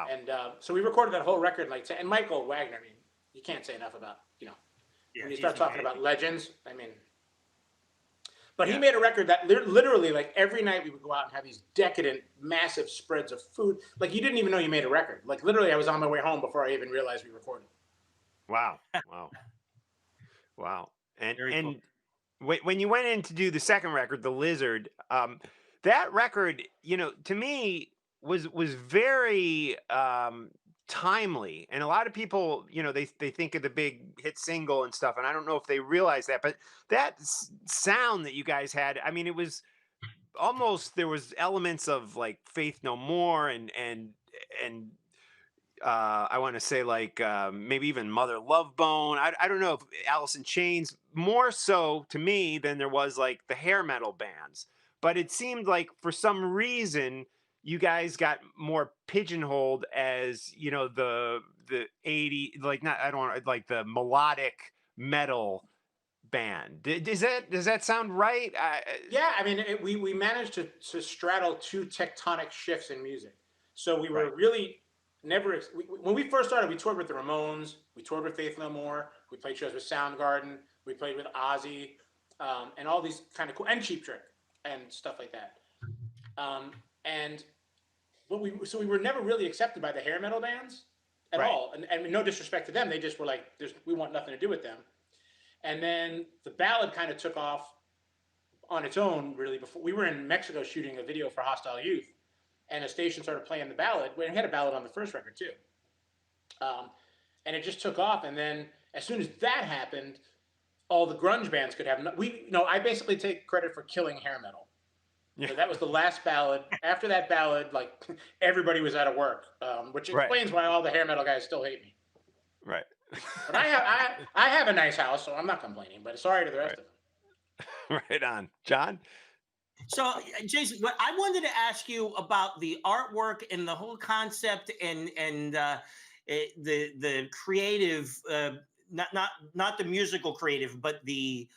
And so we recorded that whole record, and Michael Wagner, I mean, you can't say enough about, when you start talking about legends, I mean, but he made a record that literally, like, every night we would go out and have these decadent, massive spreads of food. Like, you didn't even know you made a record. Like, literally, I was on my way home before I even realized we recorded. Wow. Wow. And Very cool. when you went in to do the second record, The Lizard, that record, to me was very timely. And a lot of people, they think of the big hit single and stuff, and I don't know if they realize that, but that sound that you guys had, I mean, it was almost, there was elements of like Faith No More and I want to say like maybe even Mother Love Bone. I don't know if Alice in Chains, more so to me than there was like the hair metal bands. But it seemed like for some reason you guys got more pigeonholed as, the 80, like, not, I don't want, like the melodic metal band. Does that sound right? Yeah, I mean, we managed to straddle two tectonic shifts in music. So we Right. were really never when we first started. We toured with the Ramones, we toured with Faith No More, we played shows with Soundgarden, we played with Ozzy, and all these kind of cool, and Cheap Trick and stuff like that. And but we were never really accepted by the hair metal bands at Right. all. And no disrespect to them, they just were like, we want nothing to do with them. And then the ballad kind of took off on its own, really. Before we were in Mexico shooting a video for Hostile Youth, and a station started playing the ballad. We had a ballad on the first record too, and it just took off. And then as soon as that happened, all the grunge bands could have I basically take credit for killing hair metal. Yeah. So that was the last ballad. After that ballad, like everybody was out of work, which explains why all the hair metal guys still hate me. Right. But I have a nice house, so I'm not complaining. But sorry to the rest of them. Right on, John. So, Jason, what I wanted to ask you about the artwork and the whole concept and the creative, not the musical creative, but the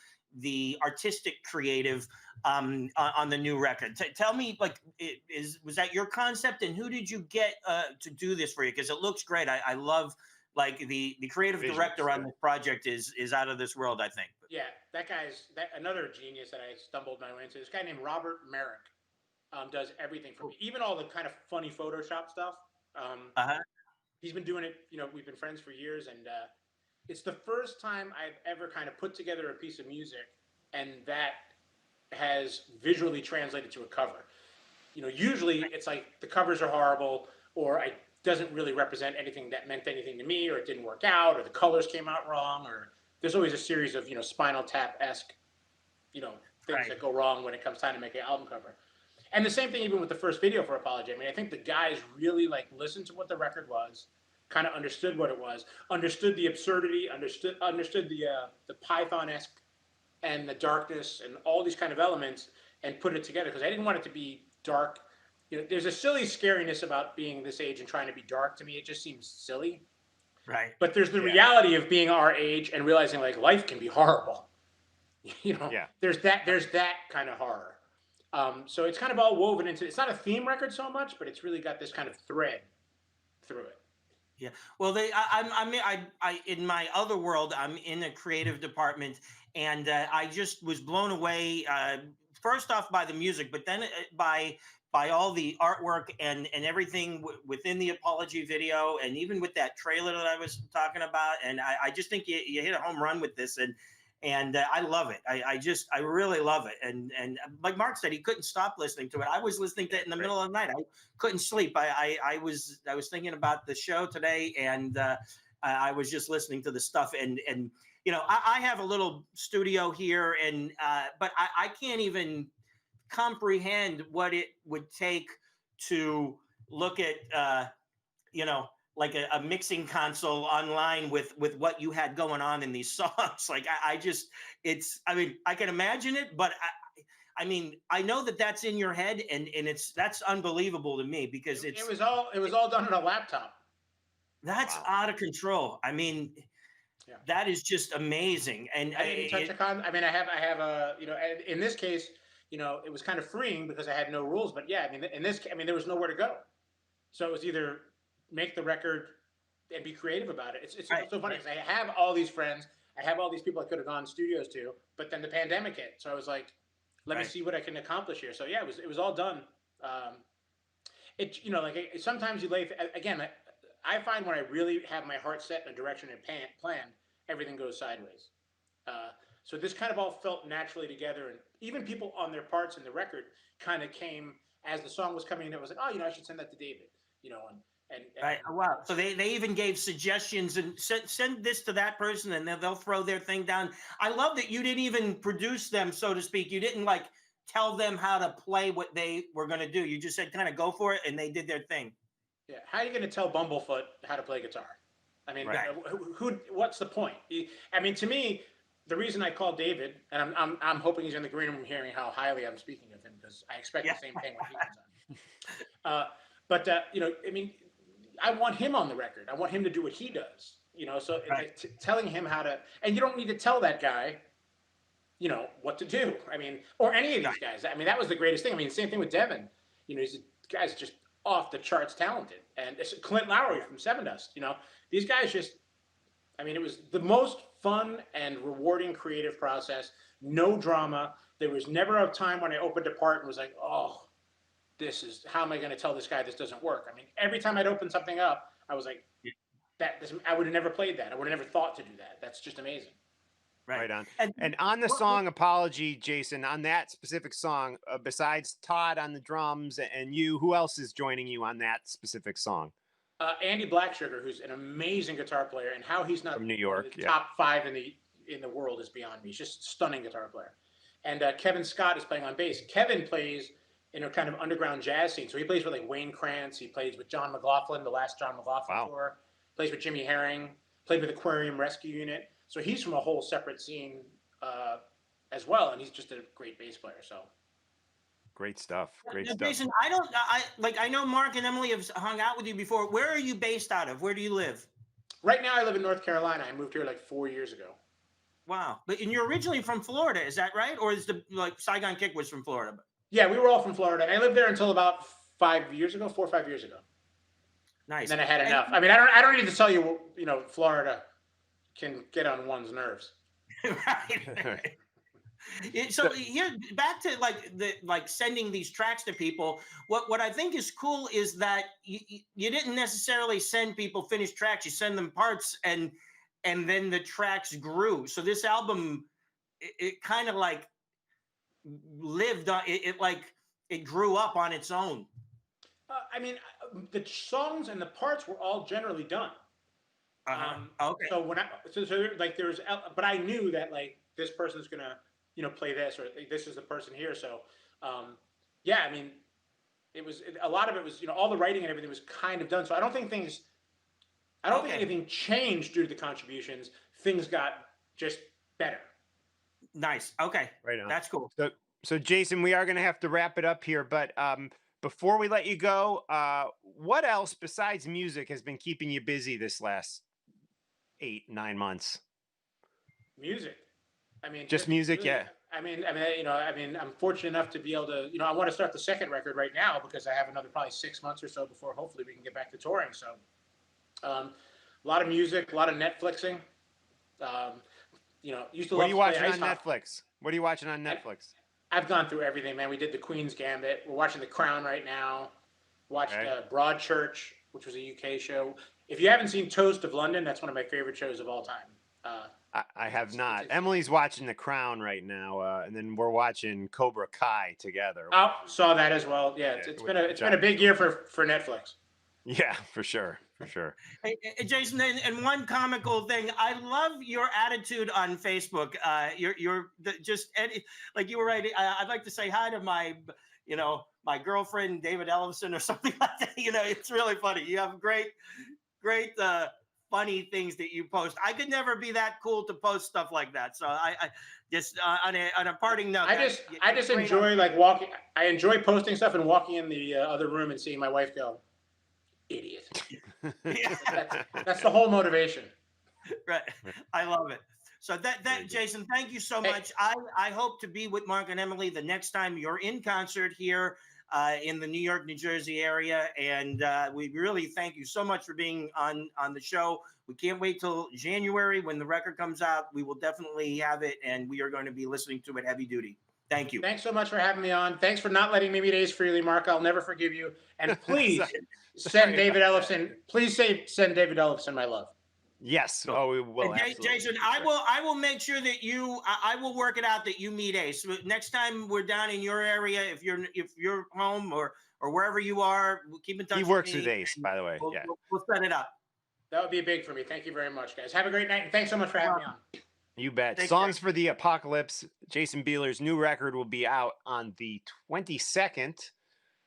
artistic creative on the new record. Tell me, like, was that your concept, and who did you get to do this for you? Because it looks great. I love, like, the creative director on this project is out of this world, I think. Yeah, that another genius that I stumbled my way into. This guy named Robert Merrick does everything for me, even all the kind of funny Photoshop stuff. He's been doing it. We've been friends for years, and it's the first time I've ever kind of put together a piece of music, and that has visually translated to a cover. Usually it's like the covers are horrible, or it doesn't really represent anything that meant anything to me, or it didn't work out, or the colors came out wrong, or there's always a series of Spinal Tap-esque things that go wrong when it comes time to make an album cover. And the same thing even with the first video for Apology. I mean, I think the guys really like listened to what the record was, kind of understood what it was, understood the absurdity, understood the Python-esque and the darkness and all these kind of elements, and put it together, because I didn't want it to be dark. There's a silly scariness about being this age and trying to be dark. To me, it just seems silly. Right. But there's the reality of being our age and realizing like life can be horrible. There's that kind of horror. So it's kind of all woven into. It's not a theme record so much, but it's really got this kind of thread through it. Yeah. Well, I in my other world, I'm in a creative department, and I just was blown away. First off by the music, but then by all the artwork and everything within the Apology video, and even with that trailer that I was talking about. And I just think you hit a home run with this, and I love it. I really love it. And like Mark said, he couldn't stop listening to it. I was listening to it in the middle of the night. I couldn't sleep. I was thinking about the show today, and I was just listening to the stuff. And I have a little studio here, and but I can't even comprehend what it would take to look at like a mixing console online with what you had going on in these songs. Like I can imagine it, but I mean, I know that that's in your head, and that's unbelievable to me, because it was all done on a laptop. That's out of control. I mean, that is just amazing. And I didn't touch a con. I mean, I have a in this case, it was kind of freeing because I had no rules. But yeah, I mean, there was nowhere to go. So it was either make the record and be creative about it. It's so funny because I have all these friends. I have all these people I could have gone studios to, but then the pandemic hit. So I was like, let me see what I can accomplish here. So yeah, it was all done. Sometimes you lay, again, I find when I really have my heart set in a direction and planned, everything goes sideways. So this kind of all felt naturally together, and even people on their parts in the record kind of came as the song was coming in. It was like, oh, I should send that to David, and And Right. Oh, wow. So they even gave suggestions and send this to that person, and then they'll throw their thing down. I love that you didn't even produce them, so to speak. You didn't like tell them how to play what they were going to do. You just said kind of go for it, and they did their thing. yeah, how are you going to tell Bumblefoot how to play guitar? I mean, Right. what's the point? I mean, to me, the reason I called David, and I'm hoping he's in the green room hearing how highly I'm speaking of him, because I expect Yeah. the same thing when he comes on. But you know, I mean, I want him on the record. I want him to do what he does. You know, so Right. like telling him how to, and you don't need to tell that guy, you know, what to do. I mean, or any of these guys. I mean, that was the greatest thing. I mean, same thing with Devin. You know, he's guy's just off the charts talented, and it's Clint Lowry from Seven Dust. You know, these guys just. I mean, it was the most fun and rewarding creative process. No drama. There was never a time when I opened a part and was like, oh, this is, how am I going to tell this guy this doesn't work? I mean, every time I'd open something up, I was like, I would have never played that. I would have never thought to do that. That's just amazing. Right on. And on the song Apology, Jason, on that specific song, besides Todd on the drums and you, who else is joining you on that specific song? Andy Blacksugar, who's an amazing guitar player, and how he's not From New York, the top 5 in the world is beyond me. He's just a stunning guitar player. And Kevin Scott is playing on bass. Kevin plays in a kind of underground jazz scene. So he plays with like Wayne Krantz. He plays with John McLaughlin, the last John McLaughlin tour. Plays with Jimmy Herring. Played with Aquarium Rescue Unit. So he's from a whole separate scene as well, and he's just a great bass player. So great stuff. Great stuff. Jason, I know Mark and Emily have hung out with you before. Where are you based out of? Where do you live? Right now, I live in North Carolina. I moved here like 4 years ago. Wow, and you're originally from Florida, is that right? Or is the Saigon Kick was from Florida? Yeah, we were all from Florida. And I lived there until about 5 years ago, 4 or 5 years ago. Nice. And then I had enough. I mean, I don't need to tell you, you know, Florida can get on one's nerves. Right. So here, back to like sending these tracks to people. What I think is cool is that you didn't necessarily send people finished tracks. You send them parts, and then the tracks grew. So this album, it kind of like lived on it grew up on its own. I mean, the songs and the parts were all generally done. Okay. So when like there's, but I knew that like this person's gonna, you know, play this, or this is the person here. So, yeah, I mean, a lot of it was, you know, all the writing and everything was kind of done. So I don't think think anything changed due to the contributions. Things got just better. Nice. Okay. Right on. That's cool. So Jason, we are going to have to wrap it up here, but before we let you go, what else besides music has been keeping you busy this last 8-9 months? Music. I mean, just music, yeah. I mean, you know, I'm fortunate enough to be able to, you know, I want to start the second record right now because I have another probably 6 months or so before hopefully we can get back to touring. So, a lot of music, a lot of Netflixing. You know, used to. What love are you watching on Netflix? What are you watching on Netflix? I've gone through everything, man. We did The Queen's Gambit. We're watching The Crown right now. Watched Broadchurch, which was a UK show. If you haven't seen Toast of London, that's one of my favorite shows of all time. I have not. Emily's watching The Crown right now, and then we're watching Cobra Kai together. Oh, saw that as well. Yeah, it's been a big year for Netflix. Yeah, for sure. Hey, Jason, and one comical thing, I love your attitude on Facebook. You're just like you were right. I'd like to say hi to my girlfriend David Ellefson or something like that. You know, it's really funny. You have great funny things that you post. I could never be that cool to post stuff like that. So I just on a parting note, I just enjoy like walking. I enjoy posting stuff and walking in the other room and seeing my wife go, idiot. That's the whole motivation. Right. I love it. So that Jason, thank you so much. I hope to be with Mark and Emily the next time you're in concert here in the New York, New Jersey area. And we really thank you so much for being on the show. We can't wait till January when the record comes out. We will definitely have it, and we are going to be listening to it heavy duty. Thank you. Thanks so much for having me on. Thanks for not letting me meet Ace Frehley, Mark. I'll never forgive you. And please send David Ellefson. Please send David Ellefson my love. Yes. Cool. Oh, we will. And Absolutely. Jason, For I sure. will make sure that I will work it out that you meet Ace next time we're down in your area. If you're home or wherever you are, we'll keep in touch. He with works me, with Ace, and by the way. We'll, Yeah. we'll set it up. That would be big for me. Thank you very much, guys. Have a great night, and thanks so much for having me on. You bet. Take Songs care. for the Apocalypse. Jason Bieler's new record will be out on the 22nd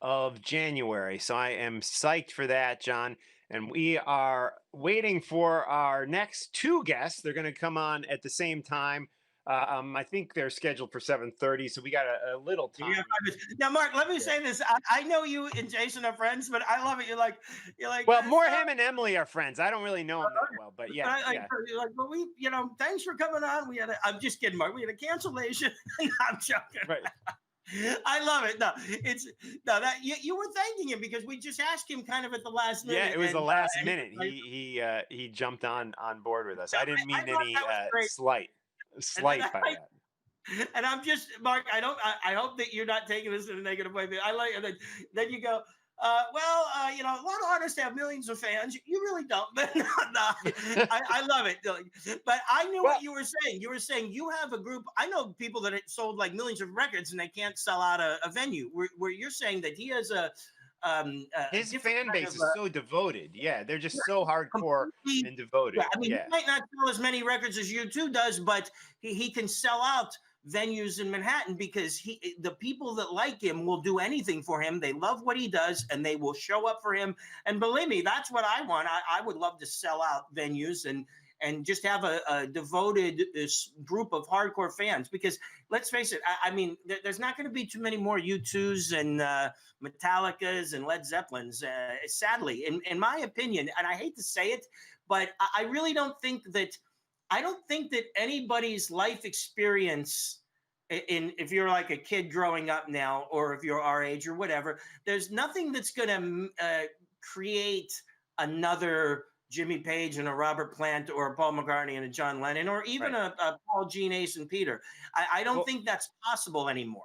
of January. So I am psyched for that, John. And we are waiting for our next two guests. They're going to come on at the same time. I think they're scheduled for 7:30, so we got a little time. Yeah, now, Mark, let me say this. I know you and Jason are friends, but I love it. You're like. Well, more him and Emily are friends. I don't really know him that well, but yeah, You're like, well, thanks for coming on. I'm just kidding, Mark. We had a cancellation. I'm joking. Right. I love it. No, that you were thanking him because we just asked him kind of at the last minute. Yeah, it was the last minute. Like, He jumped on board with us. I didn't mean thought any that was great. slight by that. And I'm just, Mark, I hope that you're not taking this in a negative way. But I like, and then you go, a lot of artists have millions of fans. You really don't, but no, I love it. But I knew what you were saying. You were saying you have a group. I know people that sold like millions of records and they can't sell out a venue. Where you're saying that he has his fan base is so devoted. Yeah, they're just so hardcore and devoted. Yeah, I mean, he might not sell as many records as U2 does, but he can sell out venues in Manhattan because the people that like him will do anything for him. They love what he does and they will show up for him. And believe me, that's what I want. I would love to sell out venues and just have a devoted group of hardcore fans because let's face it, I mean, there's not going to be too many more U2s and Metallicas and Led Zeppelins, sadly, in my opinion. And I hate to say it, but I really don't think that anybody's life experience if you're like a kid growing up now, or if you're our age or whatever, there's nothing that's going to create another Jimmy Page and a Robert Plant or a Paul McCartney and a John Lennon, or even a Paul, Gene, Ace, and Peter. I don't think that's possible anymore.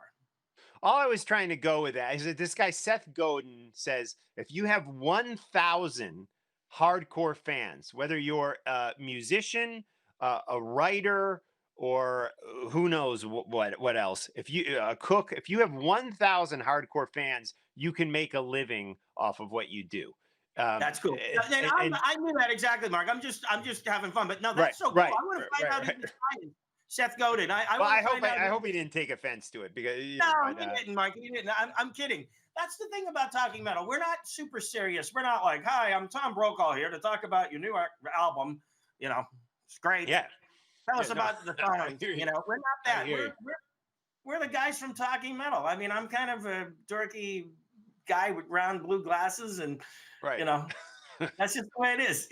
All I was trying to go with that is that this guy, Seth Godin, says, if you have 1,000 hardcore fans, whether you're a musician, a writer, or who knows what else, if you a cook, if you have 1,000 hardcore fans, you can make a living off of what you do. That's cool. I knew that exactly, Mark. I'm just having fun, but no, that's so cool. I want to find out who's inspired. Seth Godin. I hope he didn't take offense to it because he didn't, Mark. He didn't. I'm kidding. That's the thing about Talking Metal. We're not super serious. We're not like, hi, I'm Tom Brokaw here to talk about your new album. It's great. Yeah. Tell us about the songs. We're not that. We're the guys from Talking Metal. I mean, I'm kind of a dorky guy with round blue glasses, and that's just the way it is.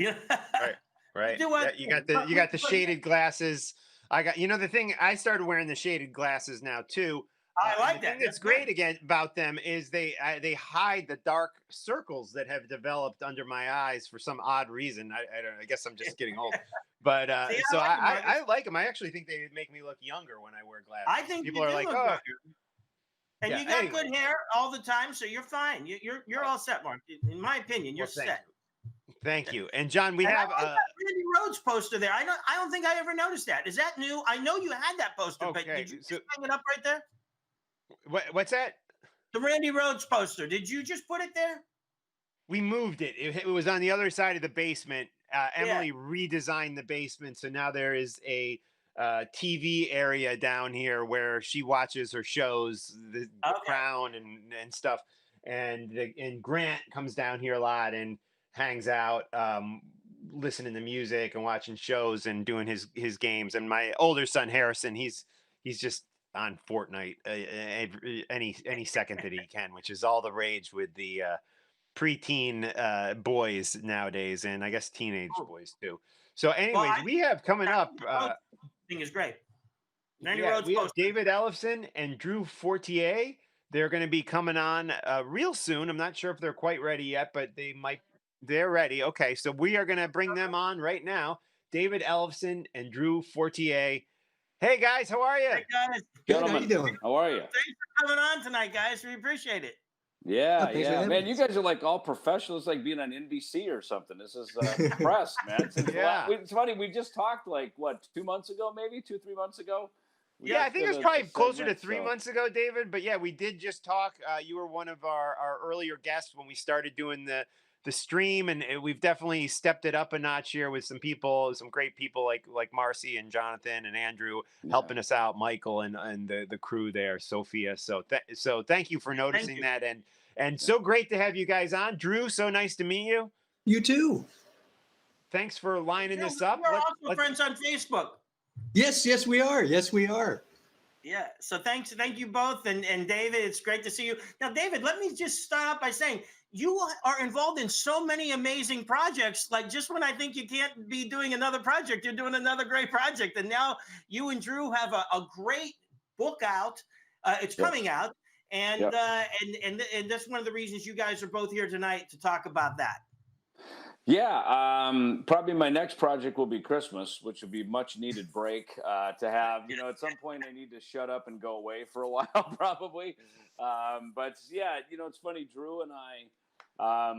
Right. You got the shaded glasses. I got the thing. I started wearing the shaded glasses now too. I like that. The thing that's great again about them is they hide the dark circles that have developed under my eyes for some odd reason. I don't know. I guess I'm just getting old. But I like them. I actually think they make me look younger when I wear glasses. I think people are like, oh. And you got good hair all the time, so you're fine. You're all set, Mark. In my opinion, you're set. Thank you. And John, we have that Randy Rhodes poster there. I don't think I ever noticed that. Is that new? I know you had that poster, but did you just hang it up right there? What's that? The Randy Rhodes poster. Did you just put it there? We moved it. It was on the other side of the basement. Emily redesigned the basement, so now there is a TV area down here where she watches her shows, the Crown and stuff. And Grant comes down here a lot and hangs out, listening to music and watching shows and doing his games. And my older son Harrison, he's just on Fortnite any second that he can, which is all the rage with the preteen boys nowadays, and I guess teenage boys too. So, anyways, we have coming up. Thing is great. We have David Ellefson and Drew Fortier. They're going to be coming on real soon. I'm not sure if they're quite ready yet, but they're ready. Okay, so we are going to bring them on right now. David Ellefson and Drew Fortier. Hey guys, how are you? Hey guys. Good. How you doing? How are you? Thanks for coming on tonight, guys. We appreciate it. Yeah, thanks for yeah, having man. You us. guys are like all professionals, like being on NBC or something. This is impressed, man. Yeah. It's funny. We just talked like what 2 months ago, maybe 2, 3 months ago. We Yeah, I just think it did was a probably closer to segment, 3 months ago, David. But yeah, we did just talk. You were one of our earlier guests when we started doing the stream, and we've definitely stepped it up a notch here with some people, some great people like Marcy and Jonathan and Andrew Yeah. helping us out, Michael and the crew there, Sophia. So thank you for Thank noticing you. that, and so great to have you guys on. Drew, so nice to meet you. You too. Thanks for lining Drew, this we up. are also friends on Facebook. Yes, yes, we are. Yes, we are. Yeah. So thank you both, and David, it's great to see you. Now, David, let me just start out by saying you are involved in so many amazing projects. Like just when I think you can't be doing another project, you're doing another great project, and now you and Drew have a great book out. It's Yep. coming out, and Yep. and that's one of the reasons you guys are both here tonight to talk about that. Yeah, probably my next project will be Christmas, which will be much needed break to have. You know, at some point I need to shut up and go away for a while, probably. But yeah, you know, it's funny. Drew and I,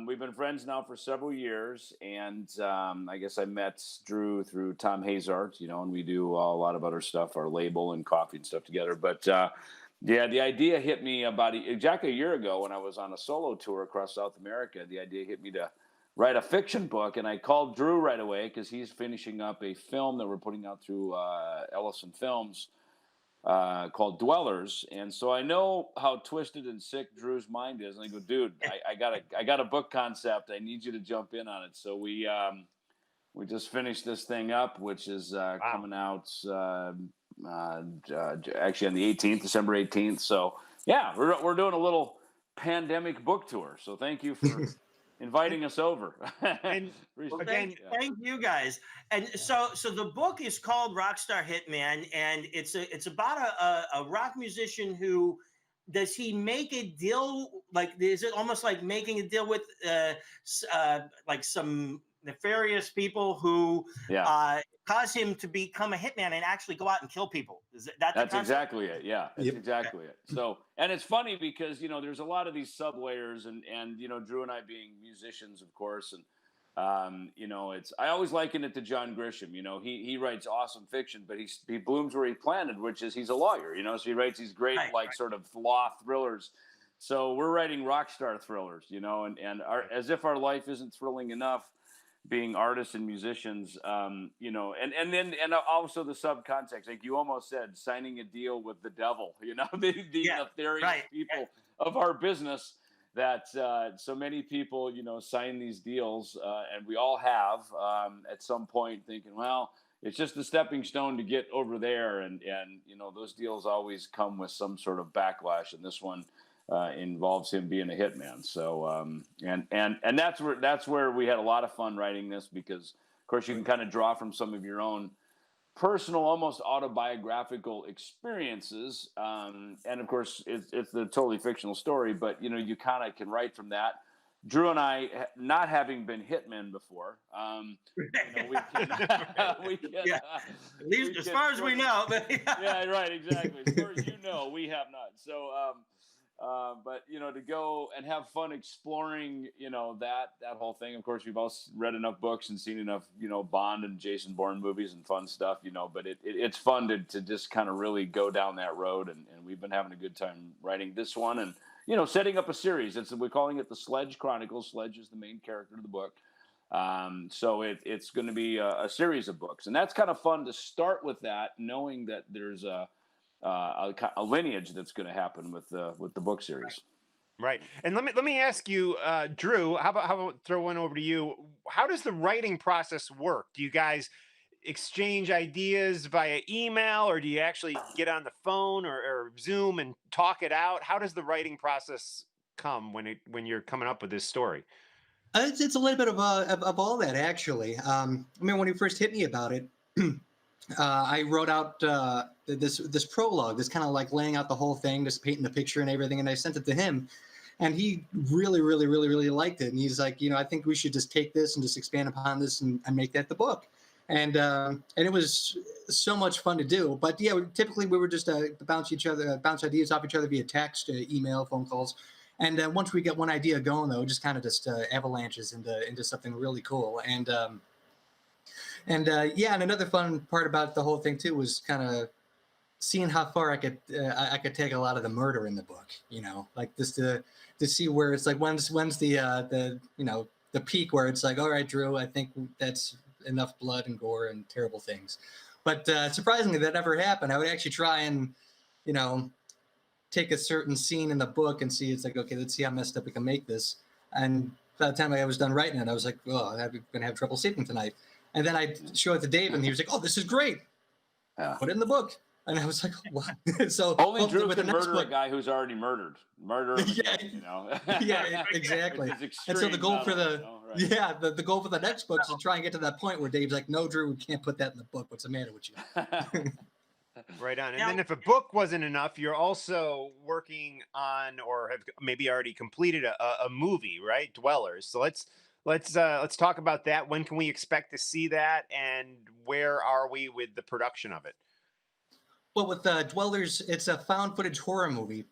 we've been friends now for several years, and I guess I met Drew through Tom Hazart. You know, and we do a lot of other stuff, our label and coffee and stuff together. But yeah, the idea hit me about exactly a year ago when I was on a solo tour across South America. The idea hit me to write a fiction book, and I called Drew right away because he's finishing up a film that we're putting out through Ellison Films called Dwellers. And so I know how twisted and sick Drew's mind is, and I go, dude, I got a book concept. I need you to jump in on it. So we just finished this thing up, which is coming out actually on the 18th, December 18th. So yeah, we're doing a little pandemic book tour. So thank you for inviting us over. And Well, again, thank you guys. And so the book is called Rockstar Hitman, and it's about a rock musician who does he make a deal, like is it almost like making a deal with like some nefarious people who cause him to become a hitman and actually go out and kill people? That's exactly it. Yeah, that's Yep. exactly it. So, and it's funny because, you know, there's a lot of these sub layers and, you know, Drew and I being musicians, of course. And, you know, I always liken it to John Grisham. You know, he writes awesome fiction, but he blooms where he planted, which is he's a lawyer, you know, so he writes these great, sort of law thrillers. So we're writing rock star thrillers, you know, and as if our life isn't thrilling enough, being artists and musicians, you know, and also the subcontext, like you almost said, signing a deal with the devil, you know, the nefarious people of our business that so many people, you know, sign these deals, and we all have at some point thinking, well, it's just a stepping stone to get over there, and you know, those deals always come with some sort of backlash, and this one involves him being a hitman. So and that's where we had a lot of fun writing this, because of course you can kind of draw from some of your own personal, almost autobiographical experiences, and of course it's a totally fictional story, but you know, you kind of can write from that. Drew and I, not having been hitmen before, you know, we can at least as far as we know. Yeah, right, exactly. As far as you know, we have not. So but you know, to go and have fun exploring, you know, that whole thing. Of course, we've all read enough books and seen enough, you know, Bond and Jason Bourne movies and fun stuff, you know, but it's fun to just kind of really go down that road, and we've been having a good time writing this one, and you know, setting up a series. We're calling it the Sledge Chronicles. Sledge is the main character of the book. So it's going to be a series of books, and that's kind of fun to start with that, knowing that there's a lineage that's going to happen with the book series. Right. And let me ask you, Drew, how about throw one over to you? How does the writing process work? Do you guys exchange ideas via email, or do you actually get on the phone or Zoom and talk it out? How does the writing process come when you're coming up with this story? It's a little bit of all that, actually. I mean, when he first hit me about it, I wrote out this prologue, this kind of like laying out the whole thing, just painting the picture and everything, and I sent it to him, and he really, really, really, really liked it. And he's like, you know, I think we should just take this and just expand upon this and make that the book. And it was so much fun to do. But yeah, typically we were just bounce ideas off each other via text, email, phone calls, And once we get one idea going, though, it just kind of just avalanches into something really cool. And yeah, and another fun part about the whole thing too was kind of seeing how far I could take a lot of the murder in the book. You know, like just to see where it's like when's the you know, the peak where it's like, all right, Drew, I think that's enough blood and gore and terrible things. But surprisingly, that never happened. I would actually try and, you know, take a certain scene in the book and see, it's like, okay, let's see how messed up we can make this. And by the time I was done writing it, I was like, oh, I'm going to have trouble sleeping tonight. And then I show it to Dave, and he was like, oh, this is great. Yeah. Put it in the book. And I was like, what? So Only hopefully Drew with the can next murder book, a guy who's already murdered. Murder him Yeah. again, you know. yeah, exactly. It's And so the goal for extreme the metal, you know, right. the goal for the next book is to try and get to that point where Dave's like, no, Drew, we can't put that in the book. What's the matter with you? Right on. And Now- then if a book wasn't enough, you're also working on, or have maybe already completed a movie, right? Dwellers. So let's talk about that. When can we expect to see that, and where are we with the production of it? Well, with Dwellers, it's a found footage horror movie,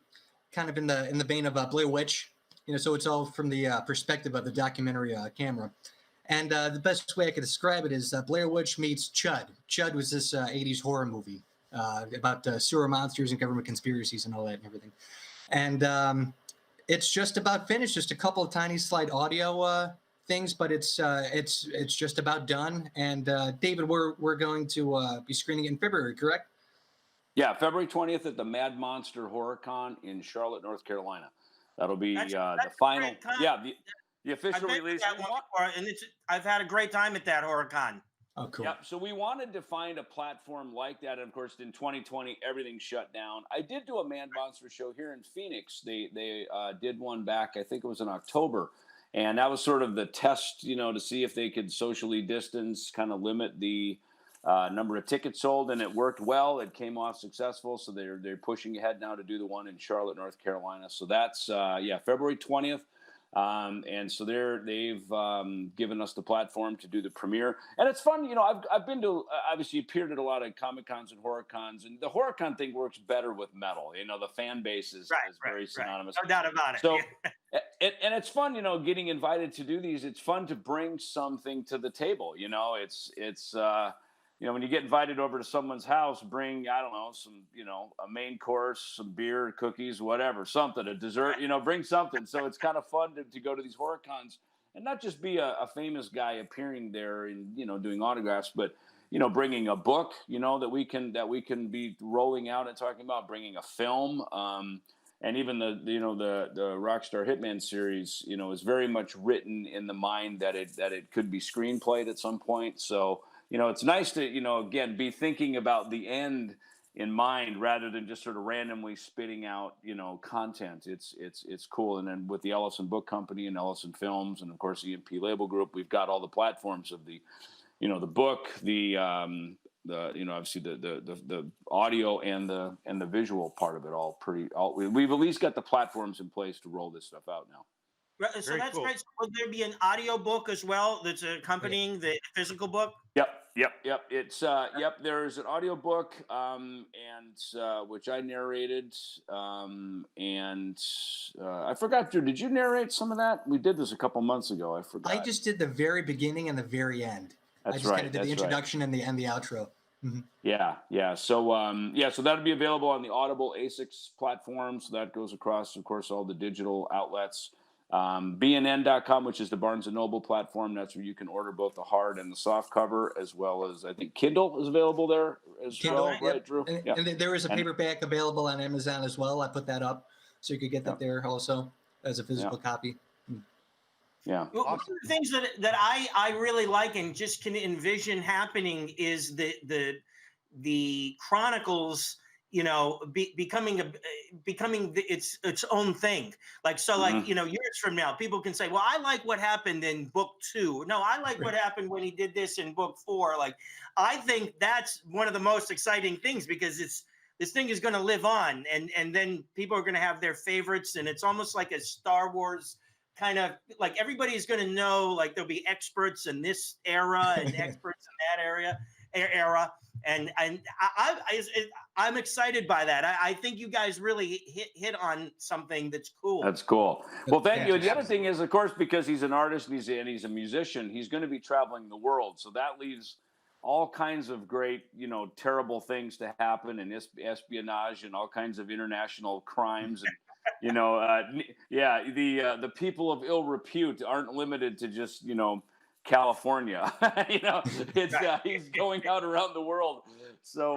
kind of in the vein of Blair Witch. You know, so it's all from the perspective of the documentary camera. And the best way I could describe it is Blair Witch meets Chud. Chud was this 80s horror movie about sewer monsters and government conspiracies and all that and everything. And it's just about finished, just a couple of tiny slight audio things, but it's just about done. And David, we're going to be screening it in February, correct? Yeah, February 20th at the Mad Monster Horror Con in Charlotte, North Carolina. That'll be That's the a final. great con. Yeah, the I've official been to release. that one before, and I've had a great time at that horror con. Oh, cool. Yep. So we wanted to find a platform like that, and of course, in 2020, everything shut down. I did do a Mad Monster show here in Phoenix. They did one back, I think it was in October, and that was sort of the test, you know, to see if they could socially distance, kind of limit the number of tickets sold, and it worked well. It came off successful, so they're pushing ahead now to do the one in Charlotte, North Carolina. So that's February 20th. And so they've given us the platform to do the premiere, and it's fun. You know, I've been to obviously appeared at a lot of Comic Cons and horror cons, and the horror con thing works better with metal. You know, the fan base is very synonymous. No doubt about it. So, and it's fun, you know, getting invited to do these. It's fun to bring something to the table. You know, it's you know, when you get invited over to someone's house, bring, I don't know, some, you know, a main course, some beer, cookies, whatever, something, a dessert, you know, bring something. So it's kind of fun to go to these horror cons and not just be a famous guy appearing there and, you know, doing autographs, but, you know, bringing a book, you know, that we can be rolling out and talking about, bringing a film. And even the Rockstar Hitman series, you know, is very much written in the mind that it could be screenplayed at some point. So, you know, it's nice to, you know, again, be thinking about the end in mind rather than just sort of randomly spitting out, you know, content. It's cool. And then with the Ellison Book Company and Ellison Films and of course the EMP Label Group, we've got all the platforms of the, you know, the book, the you know, obviously the audio and the visual part of it all we've at least got the platforms in place to roll this stuff out now. So Very that's cool. great. So will there be an audio book as well that's accompanying the physical book? Yep. It's there's an audio book, and which I narrated, and I forgot. Drew, did you narrate some of that? We did this a couple months ago. I forgot. I just did the very beginning and the very end. That's I just right. kind of did the introduction and the outro. Mm-hmm. Yeah. So that'll be available on the Audible ASICS platform. So that goes across, of course, all the digital outlets. BNN.com, which is the Barnes & Noble platform. That's where you can order both the hard and the soft cover, as well as I think Kindle is available there as Kindle, well, right, Drew? And there is a paperback available on Amazon as well. I put that up, so you could get that there also as a physical copy. Yeah. Well, one of the things that I really like and just can envision happening is the Chronicles, you know, becoming its own thing. Like, so like, you know, years from now, people can say, well, I like what happened in book 2. No, I like what happened when he did this in book 4. Like, I think that's one of the most exciting things, because this thing is going to live on, and then people are going to have their favorites. And it's almost like a Star Wars kind of, like, everybody's going to know, like, there'll be experts in this era and experts in that area. era. And I'm excited by that. I think you guys really hit on something that's cool. That's cool. Well, thank you. And the other thing is, of course, because he's an artist and he's a musician, he's going to be traveling the world. So that leaves all kinds of great, terrible things to happen, and espionage and all kinds of international crimes. And, the people of ill repute aren't limited to just, California. He's going out around the world. So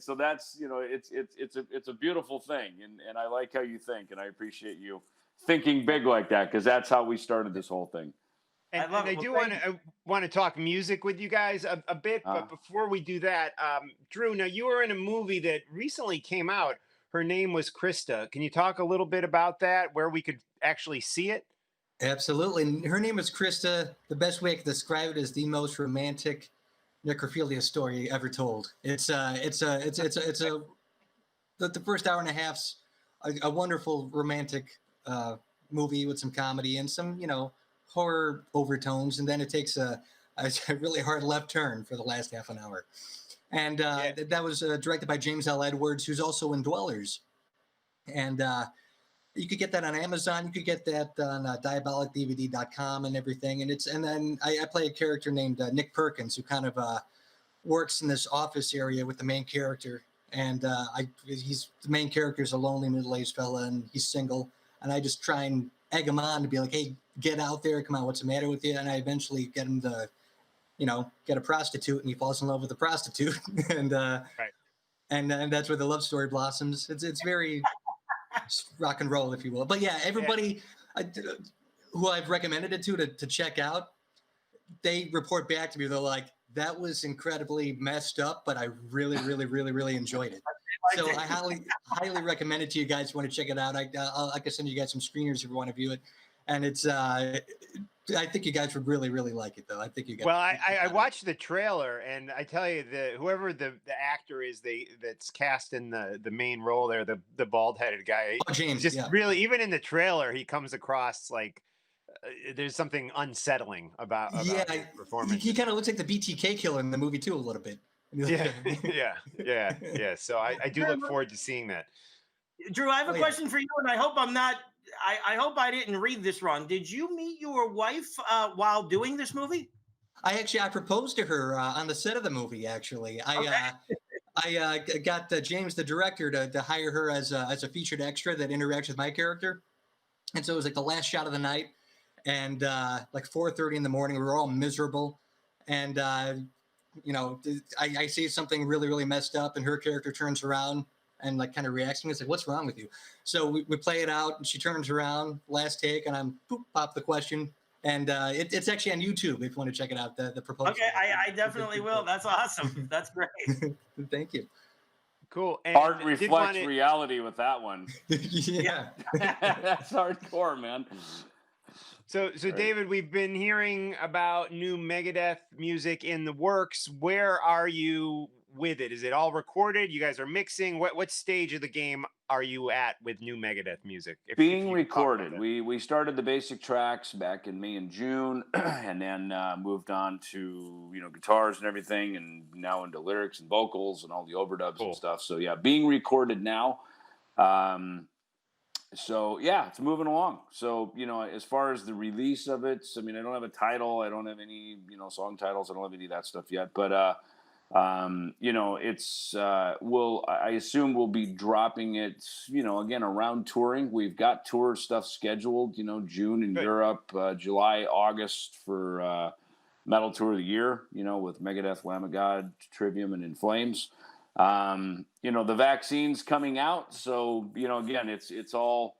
so that's it's a beautiful thing, and I like how you think, and I appreciate you thinking big like that, because that's how we started this whole thing. And I do want to talk music with you guys a bit, but before we do that, Drew, now you were in a movie that recently came out. Her name was Krista. Can you talk a little bit about that, where we could actually see it? Absolutely. Her name is Krista. The best way I can describe it is the most romantic necrophilia story ever told. The first hour and a half's a wonderful romantic movie with some comedy and some, horror overtones. And then it takes a really hard left turn for the last half an hour. And that was directed by James L. Edwards, who's also in Dwellers. And you could get that on Amazon. You could get that on diabolicdvd.com and everything. And then I play a character named Nick Perkins, who kind of works in this office area with the main character. And the main character is a lonely middle-aged fella, and he's single. And I just try and egg him on to be like, hey, get out there. Come on, what's the matter with you? And I eventually get him to, get a prostitute, and he falls in love with a prostitute. And that's where the love story blossoms. It's very rock and roll, if you will. But yeah, everybody who I've recommended it to check out, they report back to me. They're like, that was incredibly messed up, but I really, really, really, really enjoyed it. So I highly recommend it to you guys if you want to check it out. I can send you guys some screeners if you want to view it. And it's, I think you guys would really, really like it, though. I think you guys. Well, I watched the trailer, and I tell you, whoever the actor is, that's cast in the main role there, the bald-headed guy, James, just really, even in the trailer, he comes across like there's something unsettling about his performance. He kind of looks like the BTK killer in the movie too, a little bit. Yeah. So I do look forward to seeing that. Drew, I have a question for you, and I hope I hope I didn't read this wrong. Did you meet your wife while doing this movie? I proposed to her on the set of the movie. Actually, I got James, the director, to hire her as a featured extra that interacts with my character. And so it was like the last shot of the night, and like 4:30 in the morning, we were all miserable, and I see something really, really messed up, and her character turns around and like kind of reacts to me. It's like, what's wrong with you? So we play it out, and she turns around, last take, and I'm pop the question. And it's actually on YouTube if you want to check it out, the proposal. Okay, I definitely will. That's awesome. That's great. Thank you. Cool. And art reflects reality with that one. Yeah. That's hardcore, man. So David, we've been hearing about new Megadeth music in the works. Where are you with it? Is it all recorded? You guys are mixing? What stage of the game are you at with new Megadeth music? Being recorded. We started the basic tracks back in May and June, and then moved on to guitars and everything, and now into lyrics and vocals and all the overdubs and stuff. So yeah, being recorded now. So yeah, it's moving along. So as far as the release of it, I mean, I don't have a title. I don't have any song titles. I don't have any of that stuff yet. But it's I assume we'll be dropping it again around touring. We've got tour stuff scheduled, June in Europe, July, August for Metal Tour of the Year, with Megadeth, Lamb of God, Trivium, and In Flames. The vaccine's coming out, so again, it's all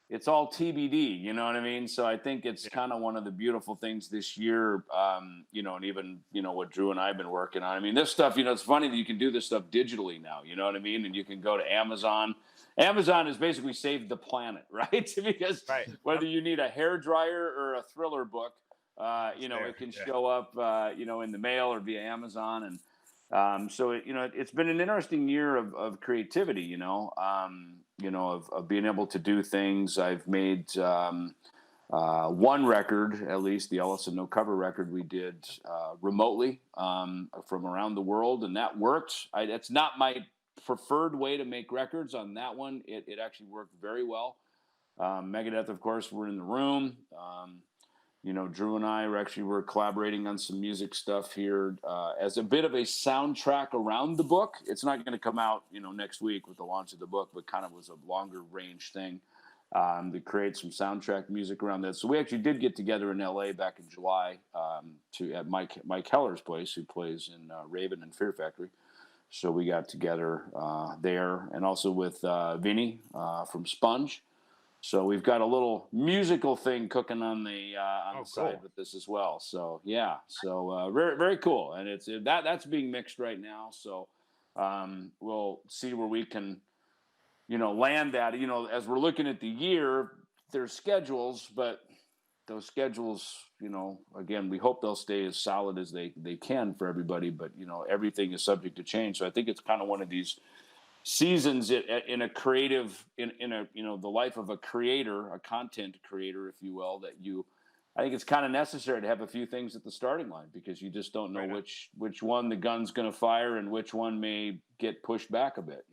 TBD, you know what I mean? So I think it's kind of one of the beautiful things this year, and even, what Drew and I have been working on. I mean, this stuff, it's funny that you can do this stuff digitally now, you know what I mean? And you can go to Amazon. Amazon has basically saved the planet, right? Because whether you need a hair dryer or a Thriller book, it can show up, in the mail or via Amazon. And so it's been an interesting year of creativity, of being able to do things. I've made one record, at least the Ellison No Cover record, we did remotely from around the world, and that worked. It's not my preferred way to make records on that one. It actually worked very well. Megadeth, of course, were in the room. Drew and I were collaborating on some music stuff here as a bit of a soundtrack around the book. It's not going to come out, next week with the launch of the book, but kind of was a longer range thing to create some soundtrack music around that. So we actually did get together in LA back in July at Mike Heller's place, who plays in Raven and Fear Factory. So we got together there, and also with Vinny from Sponge. So we've got a little musical thing cooking on the side with this as well. So yeah, very, very cool, and that's being mixed right now. So we'll see where we can, land that. As we're looking at the year, there's schedules, but those schedules, again, we hope they'll stay as solid as they can for everybody. But everything is subject to change. So I think it's kind of one of these seasons in a creative, in the life of a creator, a content creator, if you will, I think it's kind of necessary to have a few things at the starting line, because you just don't know which one the gun's going to fire and which one may get pushed back a bit,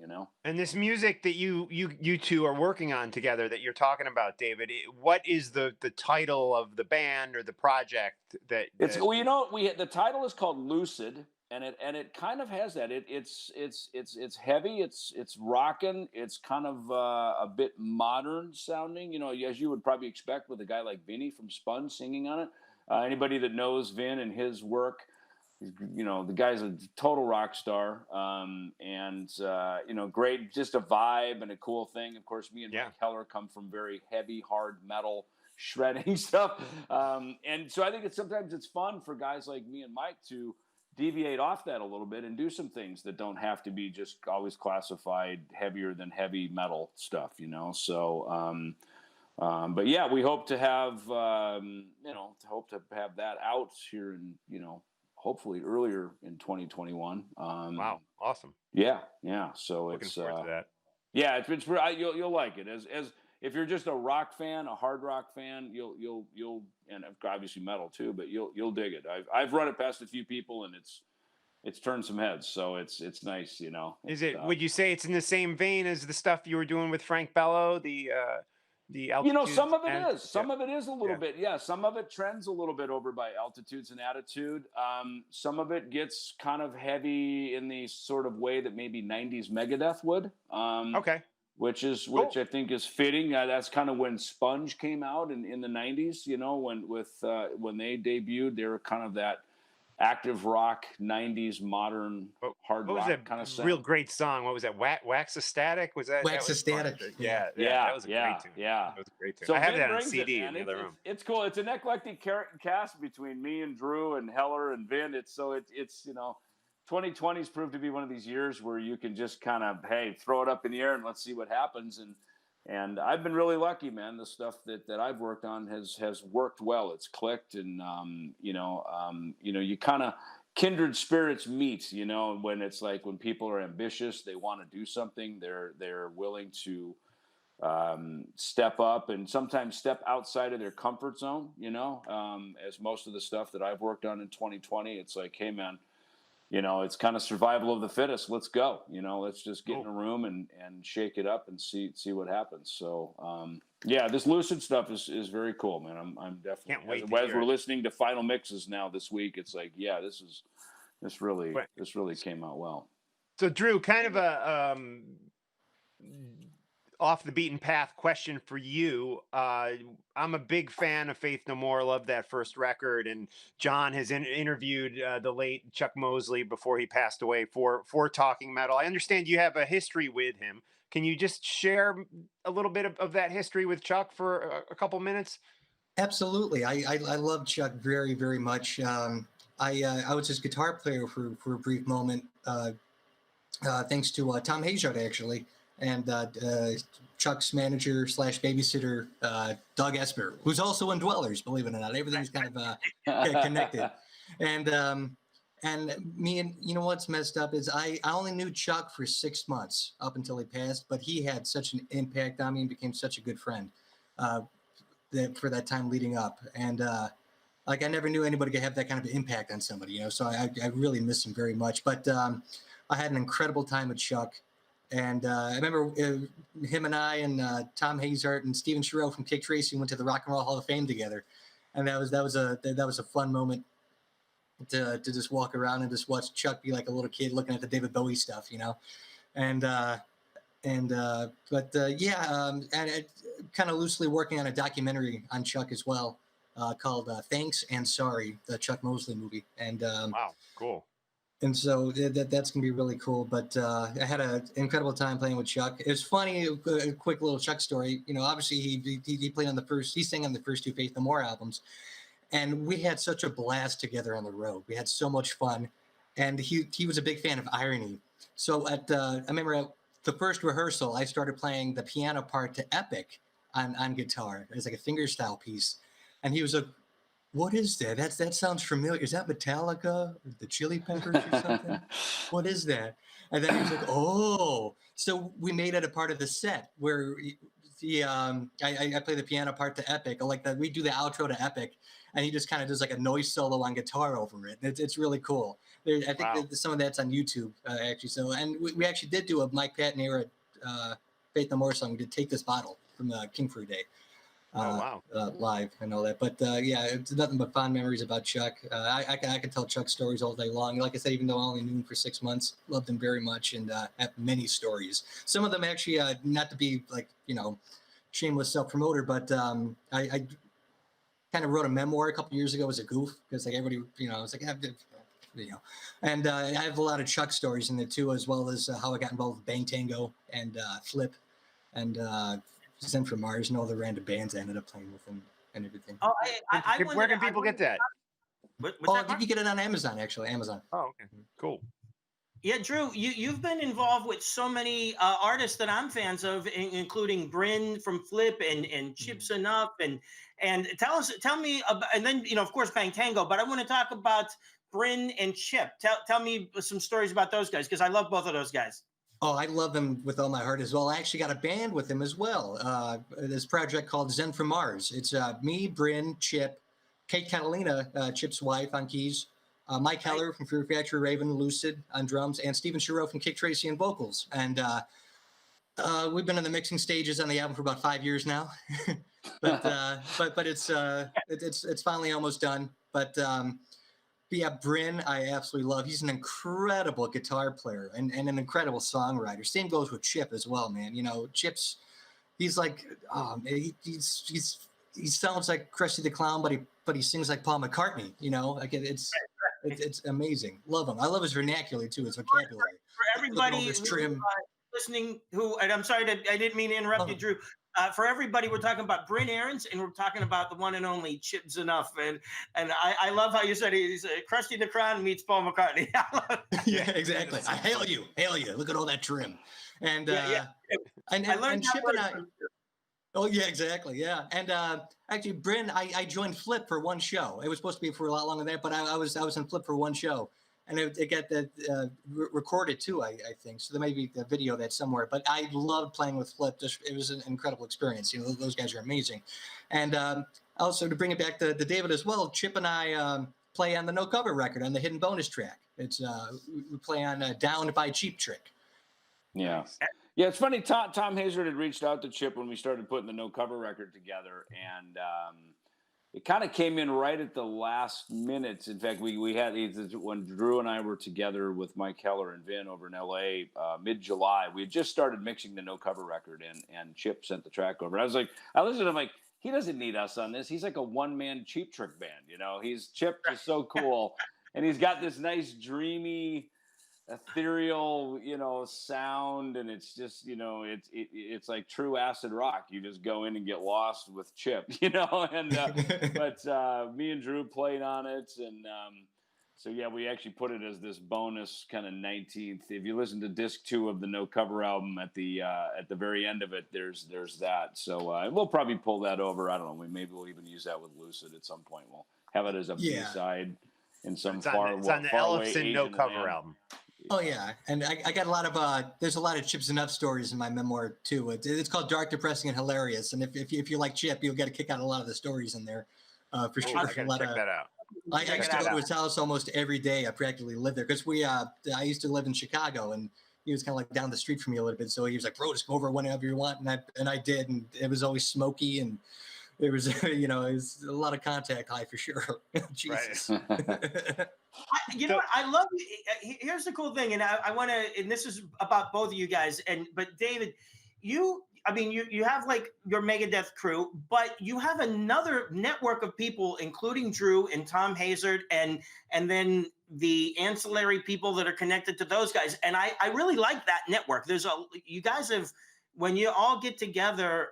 And this music that you two are working on together that you're talking about, David, what is the title of the band or the project that the title is called Lucid. And it kind of has that. It's heavy. It's rocking. It's kind of a bit modern sounding. As you would probably expect with a guy like Vinny from Sponge singing on it. Anybody that knows Vin and his work, the guy's a total rock star. Great, just a vibe and a cool thing. Of course, me and Mike Heller come from very heavy, hard metal shredding stuff, and so I think sometimes it's fun for guys like me and Mike to deviate off that a little bit and do some things that don't have to be just always classified heavier than heavy metal stuff, So, but yeah, we hope to have, that out here in, hopefully earlier in 2021. Wow. Awesome. Yeah. So looking forward to that. Yeah, you'll like it as if you're just a rock fan, a hard rock fan, you'll and obviously metal too, but you'll dig it. I've run it past a few people, and it's turned some heads, so it's nice, Is it? Would you say it's in the same vein as the stuff you were doing with Frank Bello, the altitudes? Some of it is. Some of it is a little bit. Yeah, some of it trends a little bit over by Altitudes and Attitude. Some of it gets kind of heavy in the sort of way that maybe 90s Megadeth would. Okay. Which I think is fitting. That's kind of when Sponge came out in the 90s, when they debuted, they were kind of that active rock 90s modern hard rock kind of sound. Real great song. What was that? Wax Ecstatic? Was that Wax Ecstatic? Yeah, that was a great tune. Yeah. That was a great tune. So I have that on CD in the other room. It's cool. It's an eclectic cast between me and Drew and Heller and Vin. It's 2020's proved to be one of these years where you can just kind of, hey, throw it up in the air and let's see what happens. And I've been really lucky, man. The stuff that I've worked on has worked well. It's clicked, and you kind of kindred spirits meet. When it's like when people are ambitious, they want to do something. They're willing to step up and sometimes step outside of their comfort zone. As most of the stuff that I've worked on in 2020, it's like, hey, man. It's kind of survival of the fittest. Let's go. Let's just get in a room and shake it up and see what happens. So, this Lucid stuff is very cool, man. I'm definitely can't wait as we're listening to final mixes now this week. It's like, yeah, this really came out well. So, Drew, kind of a off the beaten path question for you. I'm a big fan of Faith No More. Love that first record, and John has interviewed the late Chuck Mosley before he passed away for Talking Metal. I understand you have a history with him. Can you just share a little bit of that history with Chuck for a couple minutes? Absolutely. I love Chuck very, very much. I was his guitar player for a brief moment, thanks to Tom Hayshart, actually. And Chuck's manager / babysitter, Doug Esper, who's also in Dwellers, believe it or not. Everything's kind of connected. And me, and what's messed up is I only knew Chuck for 6 months up until he passed, but he had such an impact on me and became such a good friend. for that time leading up. And like I never knew anybody could have that kind of impact on somebody, you know. So I really miss him very much. But I had an incredible time with Chuck, and I remember him and I and Tom Hazard and Steven Sherrill from Kick Tracy went to the Rock and Roll Hall of Fame together, and that was a fun moment to just walk around and just watch Chuck be like a little kid looking at the David Bowie stuff, you know, and and kind of loosely working on a documentary on Chuck as well. Called Thanks and Sorry, the Chuck Mosley movie. And wow, cool. And so that's going to be really cool. But I had an incredible time playing with Chuck. It was funny, a quick little Chuck story. You know, obviously he played on he sang on the first two Faith No More albums. And we had such a blast together on the road. We had so much fun. And he was a big fan of irony. So I remember at the first rehearsal, I started playing the piano part to Epic on guitar. It was like a fingerstyle piece. And he was like, "What is that? That sounds familiar. Is that Metallica or the Chili Peppers or something? What is that?" And then he was like, "Oh." So we made it a part of the set where I play the piano part to Epic. Like we do the outro to Epic, and he just kind of does like a noise solo on guitar over it. It's really cool. I think that some of that's on YouTube actually. So and we actually did do a Mike Patton era Faith No More song. We did Take This Bottle from King for a Day. Live and all that, but yeah, it's nothing but fond memories about Chuck. I could tell Chuck stories all day long. Like I said, even though I only knew him for 6 months, loved him very much, and have many stories. Some of them actually, not to be like shameless self-promoter, but I kind of wrote a memoir a couple years ago as a goof because like everybody, I was like, and I have a lot of Chuck stories in there too, as well as how I got involved with Bang Tango and Flip and. Sent from Mars and all the random bands I ended up playing with him and everything. Oh, where can people get that? You can get it on Amazon, actually. Amazon. Oh, okay, cool. Yeah, Drew, you've been involved with so many artists that I'm fans of, including Bryn from Flip and Chips Enough, and tell me about, and then of course Bang Tango, but I want to talk about Bryn and Chip. Tell me some stories about those guys because I love both of those guys. Oh, I love them with all my heart as well. I actually got a band with him as well. This project called Zen from Mars. It's me, Bryn, Chip, Kate Catalina, Chip's wife on keys, Mike Heller from Fear Factory, Raven, Lucid on drums, and Steven Sherrill from Kick Tracy on vocals. And we've been in the mixing stages on the album for about 5 years now, but it's finally almost done. But yeah, Bryn, I absolutely love. He's an incredible guitar player and an incredible songwriter. Same goes with Chip as well, man. Chip's, he's like, he sounds like Krusty the Clown, but he sings like Paul McCartney. Like it's amazing. Love him. I love his vernacular too. His vocabulary. For everybody listening, and I'm sorry that I didn't mean to interrupt you, Drew. For everybody, we're talking about Bryn Ahrens, and we're talking about the one and only Chips Enough. And I love how you said he's Krusty the Clown meets Paul McCartney. Yeah, exactly. I hail you. Look at all that trim. And and Chip and I. Oh yeah, exactly. Yeah, and actually, Bryn, I joined Flip for one show. It was supposed to be for a lot longer than that, but I was in Flip for one show. And it got recorded too, I think. So there may be a video of that somewhere. But I loved playing with Flip. It was an incredible experience. Those guys are amazing. And also to bring it back to David as well, Chip and I play on the No Cover record on the hidden bonus track. It's we play on Downed by Cheap Trick. Yeah. Yeah, it's funny. Tom Hazard had reached out to Chip when we started putting the No Cover record together, and it kind of came in right at the last minutes. In fact, we had when Drew and I were together with Mike Heller and Vin over in LA mid-July. We had just started mixing the No Cover record, and Chip sent the track over. I listened to him like, he doesn't need us on this. He's like a one-man Cheap Trick band. Chip is so cool, and he's got this nice dreamy, ethereal sound, and it's just it's like true acid rock. You just go in and get lost with Chip, and but me and Drew played on it, and so yeah, we actually put it as this bonus kind of 19th. If you listen to disc 2 of the No Cover album, at the very end of it, there's that. So we'll probably pull that over. I don't know, maybe we'll even use that with Lucid at some point. We'll have it as a B-side in some it's on the Ellefson No Cover album. Oh yeah, and I got a lot of there's a lot of Chips and Up stories in my memoir too. It's called Dark, Depressing, and Hilarious. And if you like Chip, you'll get a kick out of a lot of the stories in there, for Oh, sure. I gotta check that out. I Check used it to go out. to his house almost every day. I practically lived there because I used to live in Chicago, and he was kind of like down the street from me a little bit. So he was like, "Bro, just go over whenever you want," and I did, and it was always smoky, and there was it was a lot of contact high for sure. Jesus. You know what? I love. Here's the cool thing, and I want to. And this is about both of you guys. But David, I mean, you have like your Megadeth crew, but you have another network of people, including Drew and Tom Hazard, and then the ancillary people that are connected to those guys. And I really like that network. You guys have, when you all get together,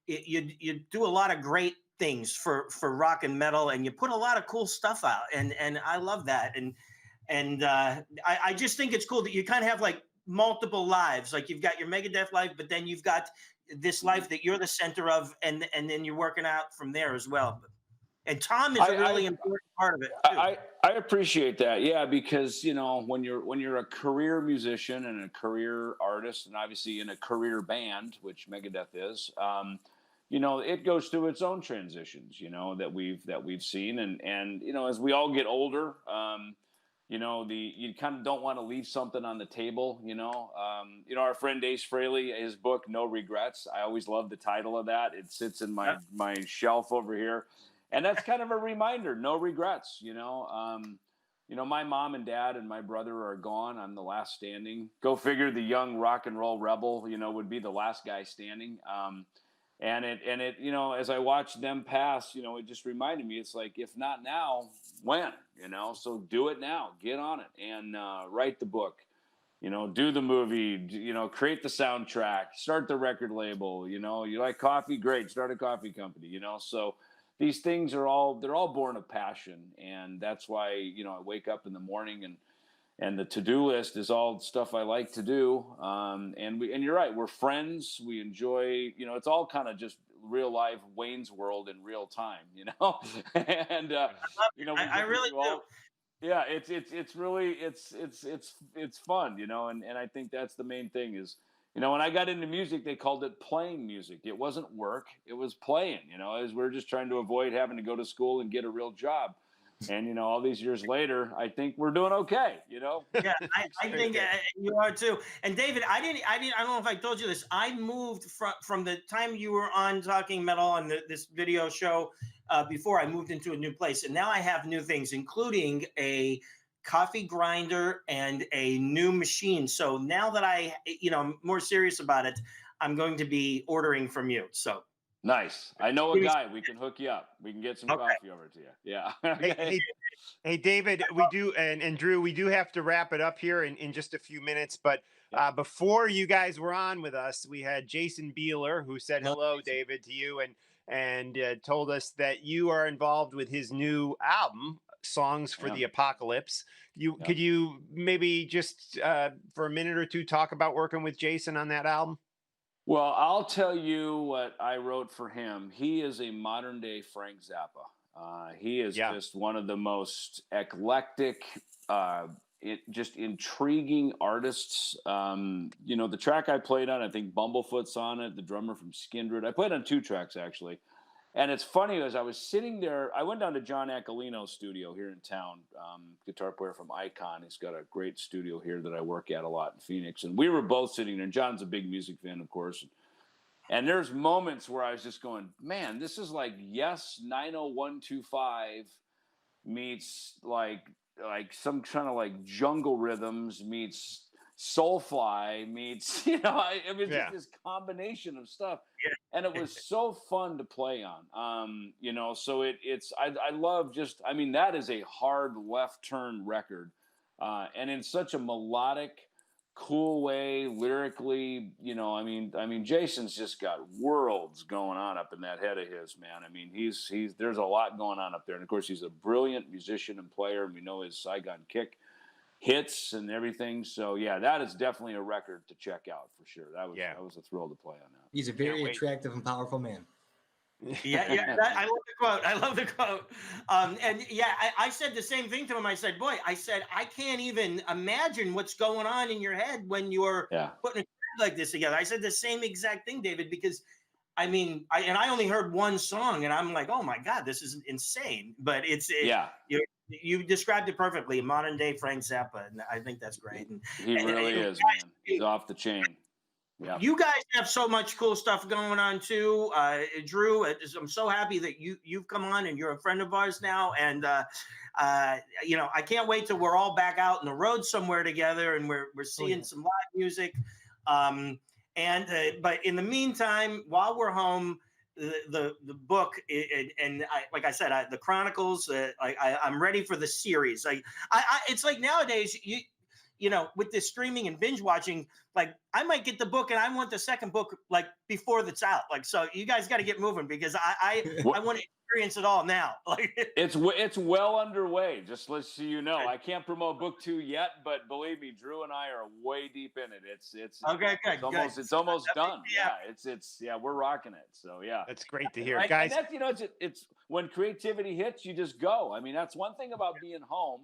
you do a lot of great things for rock and metal, and you put a lot of cool stuff out, and I love that. And I just think it's cool that you kind of have like multiple lives. Like you've got your Megadeth life, but then you've got this life that you're the center of, and then you're working out from there as well. And Tom is a really important part of it too. I appreciate that. Yeah, because when you're a career musician and a career artist, and obviously in a career band, which Megadeth is, it goes through its own transitions, that we've seen, and as we all get older, you kind of don't want to leave something on the table, our friend Ace Frehley, his book No Regrets. I always love the title of that. It sits in my shelf over here, and that's kind of a reminder. No regrets. My mom and dad and my brother are gone. I'm the last standing. Go figure. The young rock and roll rebel, would be the last guy standing. And it, as I watched them pass, it just reminded me, it's like, if not now, when, so do it now, get on it, and write the book, do the movie, create the soundtrack, start the record label, you like coffee, great, start a coffee company, so these things they're all born of passion. And that's why, I wake up in the morning and the to-do list is all stuff I like to do. And you're right, we're friends. We enjoy, it's all kind of just real life Wayne's World in real time, and I really do. Yeah, it's really it's fun, and I think that's the main thing is, when I got into music, they called it playing music. It wasn't work, it was playing, as we're just trying to avoid having to go to school and get a real job. And all these years later, I think we're doing okay. Yeah, I think you are too. And David, I don't know if I told you this. I moved from the time you were on Talking Metal on this video show. Before I moved into a new place, and now I have new things, including a coffee grinder and a new machine. So now that I'm more serious about it, I'm going to be ordering from you. So. Nice. I know a guy. We can hook you up. We can get some coffee over to you. Yeah. Hey, David, we do, and Drew, we do have to wrap it up here in just a few minutes. But before you guys were on with us, we had Jason Beeler, who said hello, David, to you, and told us that you are involved with his new album, Songs for the Apocalypse. Could you maybe just for a minute or two talk about working with Jason on that album? Well, I'll tell you what I wrote for him. He is a modern day Frank Zappa. He is just one of the most eclectic, just intriguing artists. The track I played on, I think Bumblefoot's on it, the drummer from Skindred. I played on 2 tracks, actually. And it's funny, as I was sitting there, I went down to John Aquilino's studio here in town, guitar player from Icon. He's got a great studio here that I work at a lot in Phoenix. And we were both sitting there. John's a big music fan, of course. And there's moments where I was just going, man, this is like Yes 90125 meets like some kind of like Jungle Rhythms meets Soulfly meets, just this combination of stuff. And it was so fun to play on. So I love that is a hard left turn record. And in such a melodic, cool way, lyrically, Jason's just got worlds going on up in that head of his, man. He's there's a lot going on up there. And of course, he's a brilliant musician and player. And we know his Saigon Kick hits and everything. So yeah, that is definitely a record to check out for sure. That was a thrill to play on that. He's a very attractive and powerful man. Yeah. I love the quote. I love the quote. And yeah, I said the same thing to him. I said, boy, I can't even imagine what's going on in your head when you're Yeah. putting a track like this together. I said the same exact thing, David, because I mean, I only heard one song and I'm like, oh my God, this is insane. But Yeah. you described it perfectly, modern day Frank Zappa. And I think that's great. And He really is, man. He's off the chain. Yeah. You guys have so much cool stuff going on too. Drew, I'm so happy that you've come on and you're a friend of ours now. And you know, I can't wait till we're all back out in the road somewhere together and we're seeing some live music. But in the meantime, while we're home, the book and like I said, the Chronicles. I'm ready for the series. It's like nowadays you know, with this streaming and binge watching, like I might get the book and I want the second book like before it's out. Like, so you guys got to get moving because I want to experience it all now. Like it's well underway. Just let you know, I can't promote book 2 yet, but believe me, Drew and I are way deep in it. It's okay, good. It's almost done. Yeah, we're rocking it. So yeah, that's great to hear, and, guys. And that's, you know, it's when creativity hits, you just go. I mean, that's one thing about being home.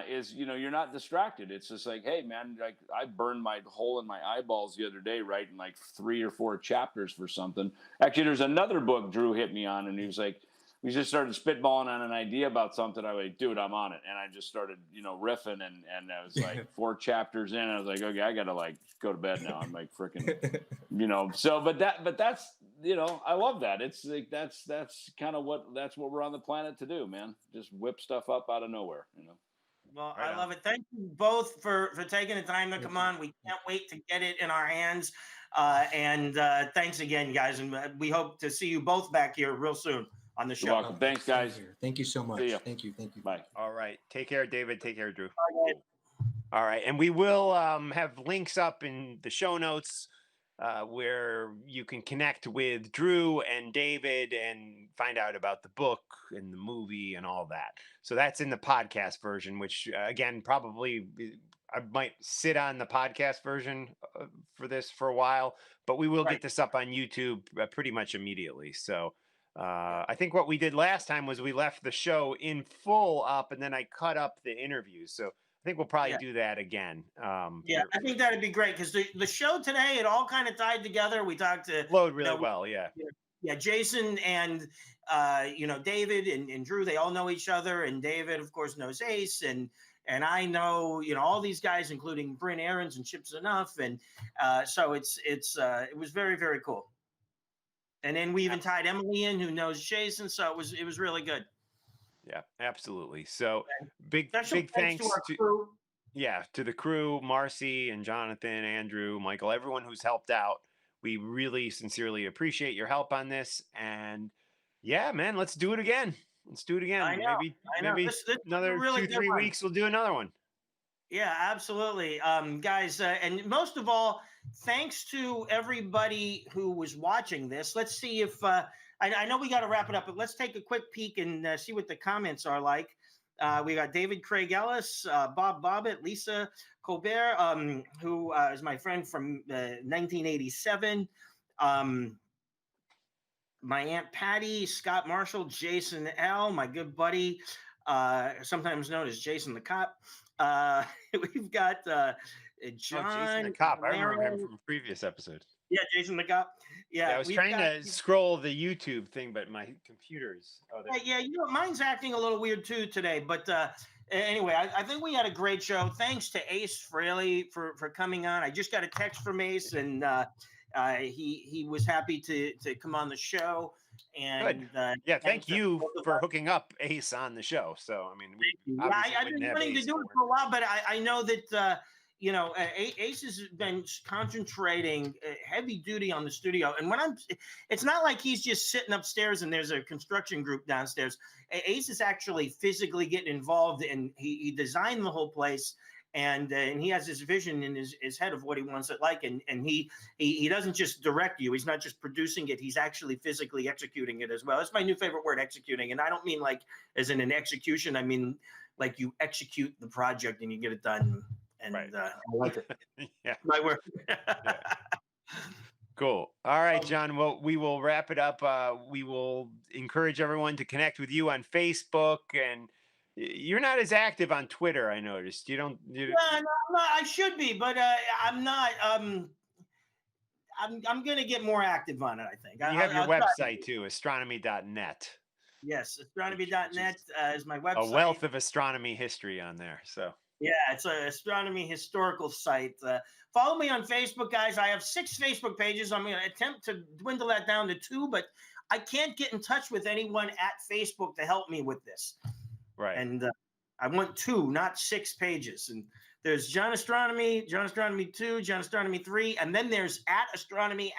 Is, you know, you're not distracted. It's just like, hey man, like I burned my hole in my eyeballs the other day writing like 3 or 4 chapters for something. Actually, there's another book Drew hit me on, and he was like, we just started spitballing on an idea about something. I was like, dude, I'm on it. And I just started, you know, riffing, and I was like 4 chapters in. I was like, okay, I gotta like go to bed now. I'm like freaking, you know. So, but that's, you know, I love that. It's like that's kind of what we're on the planet to do, man. Just whip stuff up out of nowhere, you know. Well, right, I love it. Thank you both for taking the time to come on. We can't wait to get it in our hands. And thanks again, guys. And we hope to see you both back here real soon on the show. You're welcome. Thanks, guys. Thank you so much. Thank you. Bye. All right. Take care, David. Take care, Drew. All right. And we will have links up in the show notes where you can connect with Drew and David and find out about the book and the movie and all that. So that's in the podcast version, which again, probably I might sit on the podcast version for this for a while, but we will get this up on YouTube pretty much immediately. So I think what we did last time was we left the show in full up and then I cut up the interviews. So I think we'll probably do that again. I think that'd be great because the show today, it all kind of tied together. We talked to flowed really well. Yeah, Jason and you know, David and Drew, they all know each other, and David, of course, knows Ace, and I know, you know, all these guys, including Bryn Aarons and Chips Enough, and so it was very, very cool. And then we even tied Emily in, who knows Jason, so it was really good. Yeah, absolutely. So big thanks to our crew. Yeah, to the crew, Marcy and Jonathan, Andrew, Michael, everyone who's helped out. We really sincerely appreciate your help on this. And yeah, man, let's do it again. I know. Maybe this another really 2-3 weeks we'll do another one. Yeah, absolutely. Guys, and most of all, thanks to everybody who was watching this. Let's see if I know we got to wrap it up, but let's take a quick peek and see what the comments are like. We got David Craig Ellis, Bob Bobbitt, Lisa Colbert, who is my friend from 1987. My Aunt Patty, Scott Marshall, Jason L., my good buddy, sometimes known as Jason the Cop. We've got John. Jason the Cop. I remember him from previous episodes. Yeah, Jason the Cop. Yeah, I was trying to scroll the YouTube thing, but my computer's. Yeah, you know, mine's acting a little weird too today. But anyway, I think we had a great show. Thanks to Ace Frehley for coming on. I just got a text from Ace, and he was happy to come on the show. And thank you for hooking up Ace on the show. So I mean, I've been wanting to do it for a while, but I know that. You know, Ace has been concentrating heavy duty on the studio. And it's not like he's just sitting upstairs and there's a construction group downstairs. Ace is actually physically getting involved, and he designed the whole place. And he has his vision in his head of what he wants it like. And he doesn't just direct you. He's not just producing it. He's actually physically executing it as well. That's my new favorite word, executing. And I don't mean like as in an execution. I mean, like you execute the project and you get it done. And I like it. Yeah, my word. Cool. All right, John. Well, we will wrap it up. We will encourage everyone to connect with you on Facebook, and you're not as active on Twitter. I noticed you don't. No, no, I should be, but I'm not. I'm gonna get more active on it. I think. You have your I'll try. website too, astronomy.net. Yes, Which astronomy.net is my website. A wealth of astronomy history on there. So yeah, it's an astronomy historical site. Follow me on Facebook, guys. I have 6 Facebook pages. I'm going to attempt to dwindle that down to 2, but I can't get in touch with anyone at Facebook to help me with this. right. And I want 2, not 6 pages. And there's John Astronomy 2, John Astronomy 3, and then there's Astronomy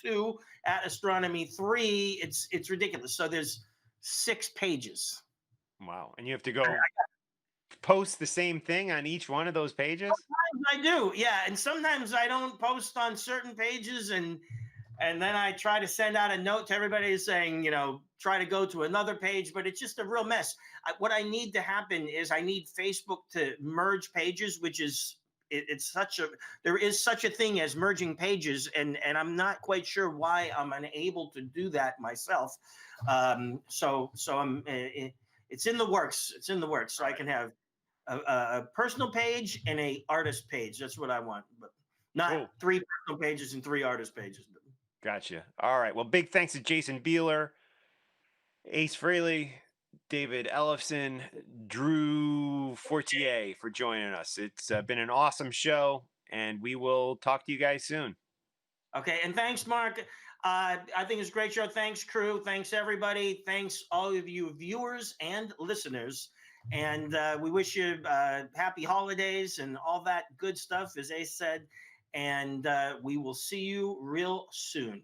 2, Astronomy 3. It's ridiculous. So there's 6 pages. Wow. And you have to go post the same thing on each one of those pages? Sometimes I do, yeah. And sometimes I don't post on certain pages, and then I try to send out a note to everybody saying, try to go to another page, but it's just a real mess. What I need to happen is I need Facebook to merge pages, which is there is such a thing as merging pages, and I'm not quite sure why I'm unable to do that myself. So I'm it's in the works. It's in the works. So I can have a personal page and a artist page. That's what I want, but not 3 personal pages and 3 artist pages. Gotcha. All right. Well, big thanks to Jason Beeler, Ace Frehley, David Ellefson, Drew Fortier for joining us. It's been an awesome show, and we will talk to you guys soon. Okay. And thanks, Mark. I think it's a great show. Thanks, crew. Thanks, everybody. Thanks, all of you viewers and listeners. And we wish you happy holidays and all that good stuff, as Ace said. And we will see you real soon.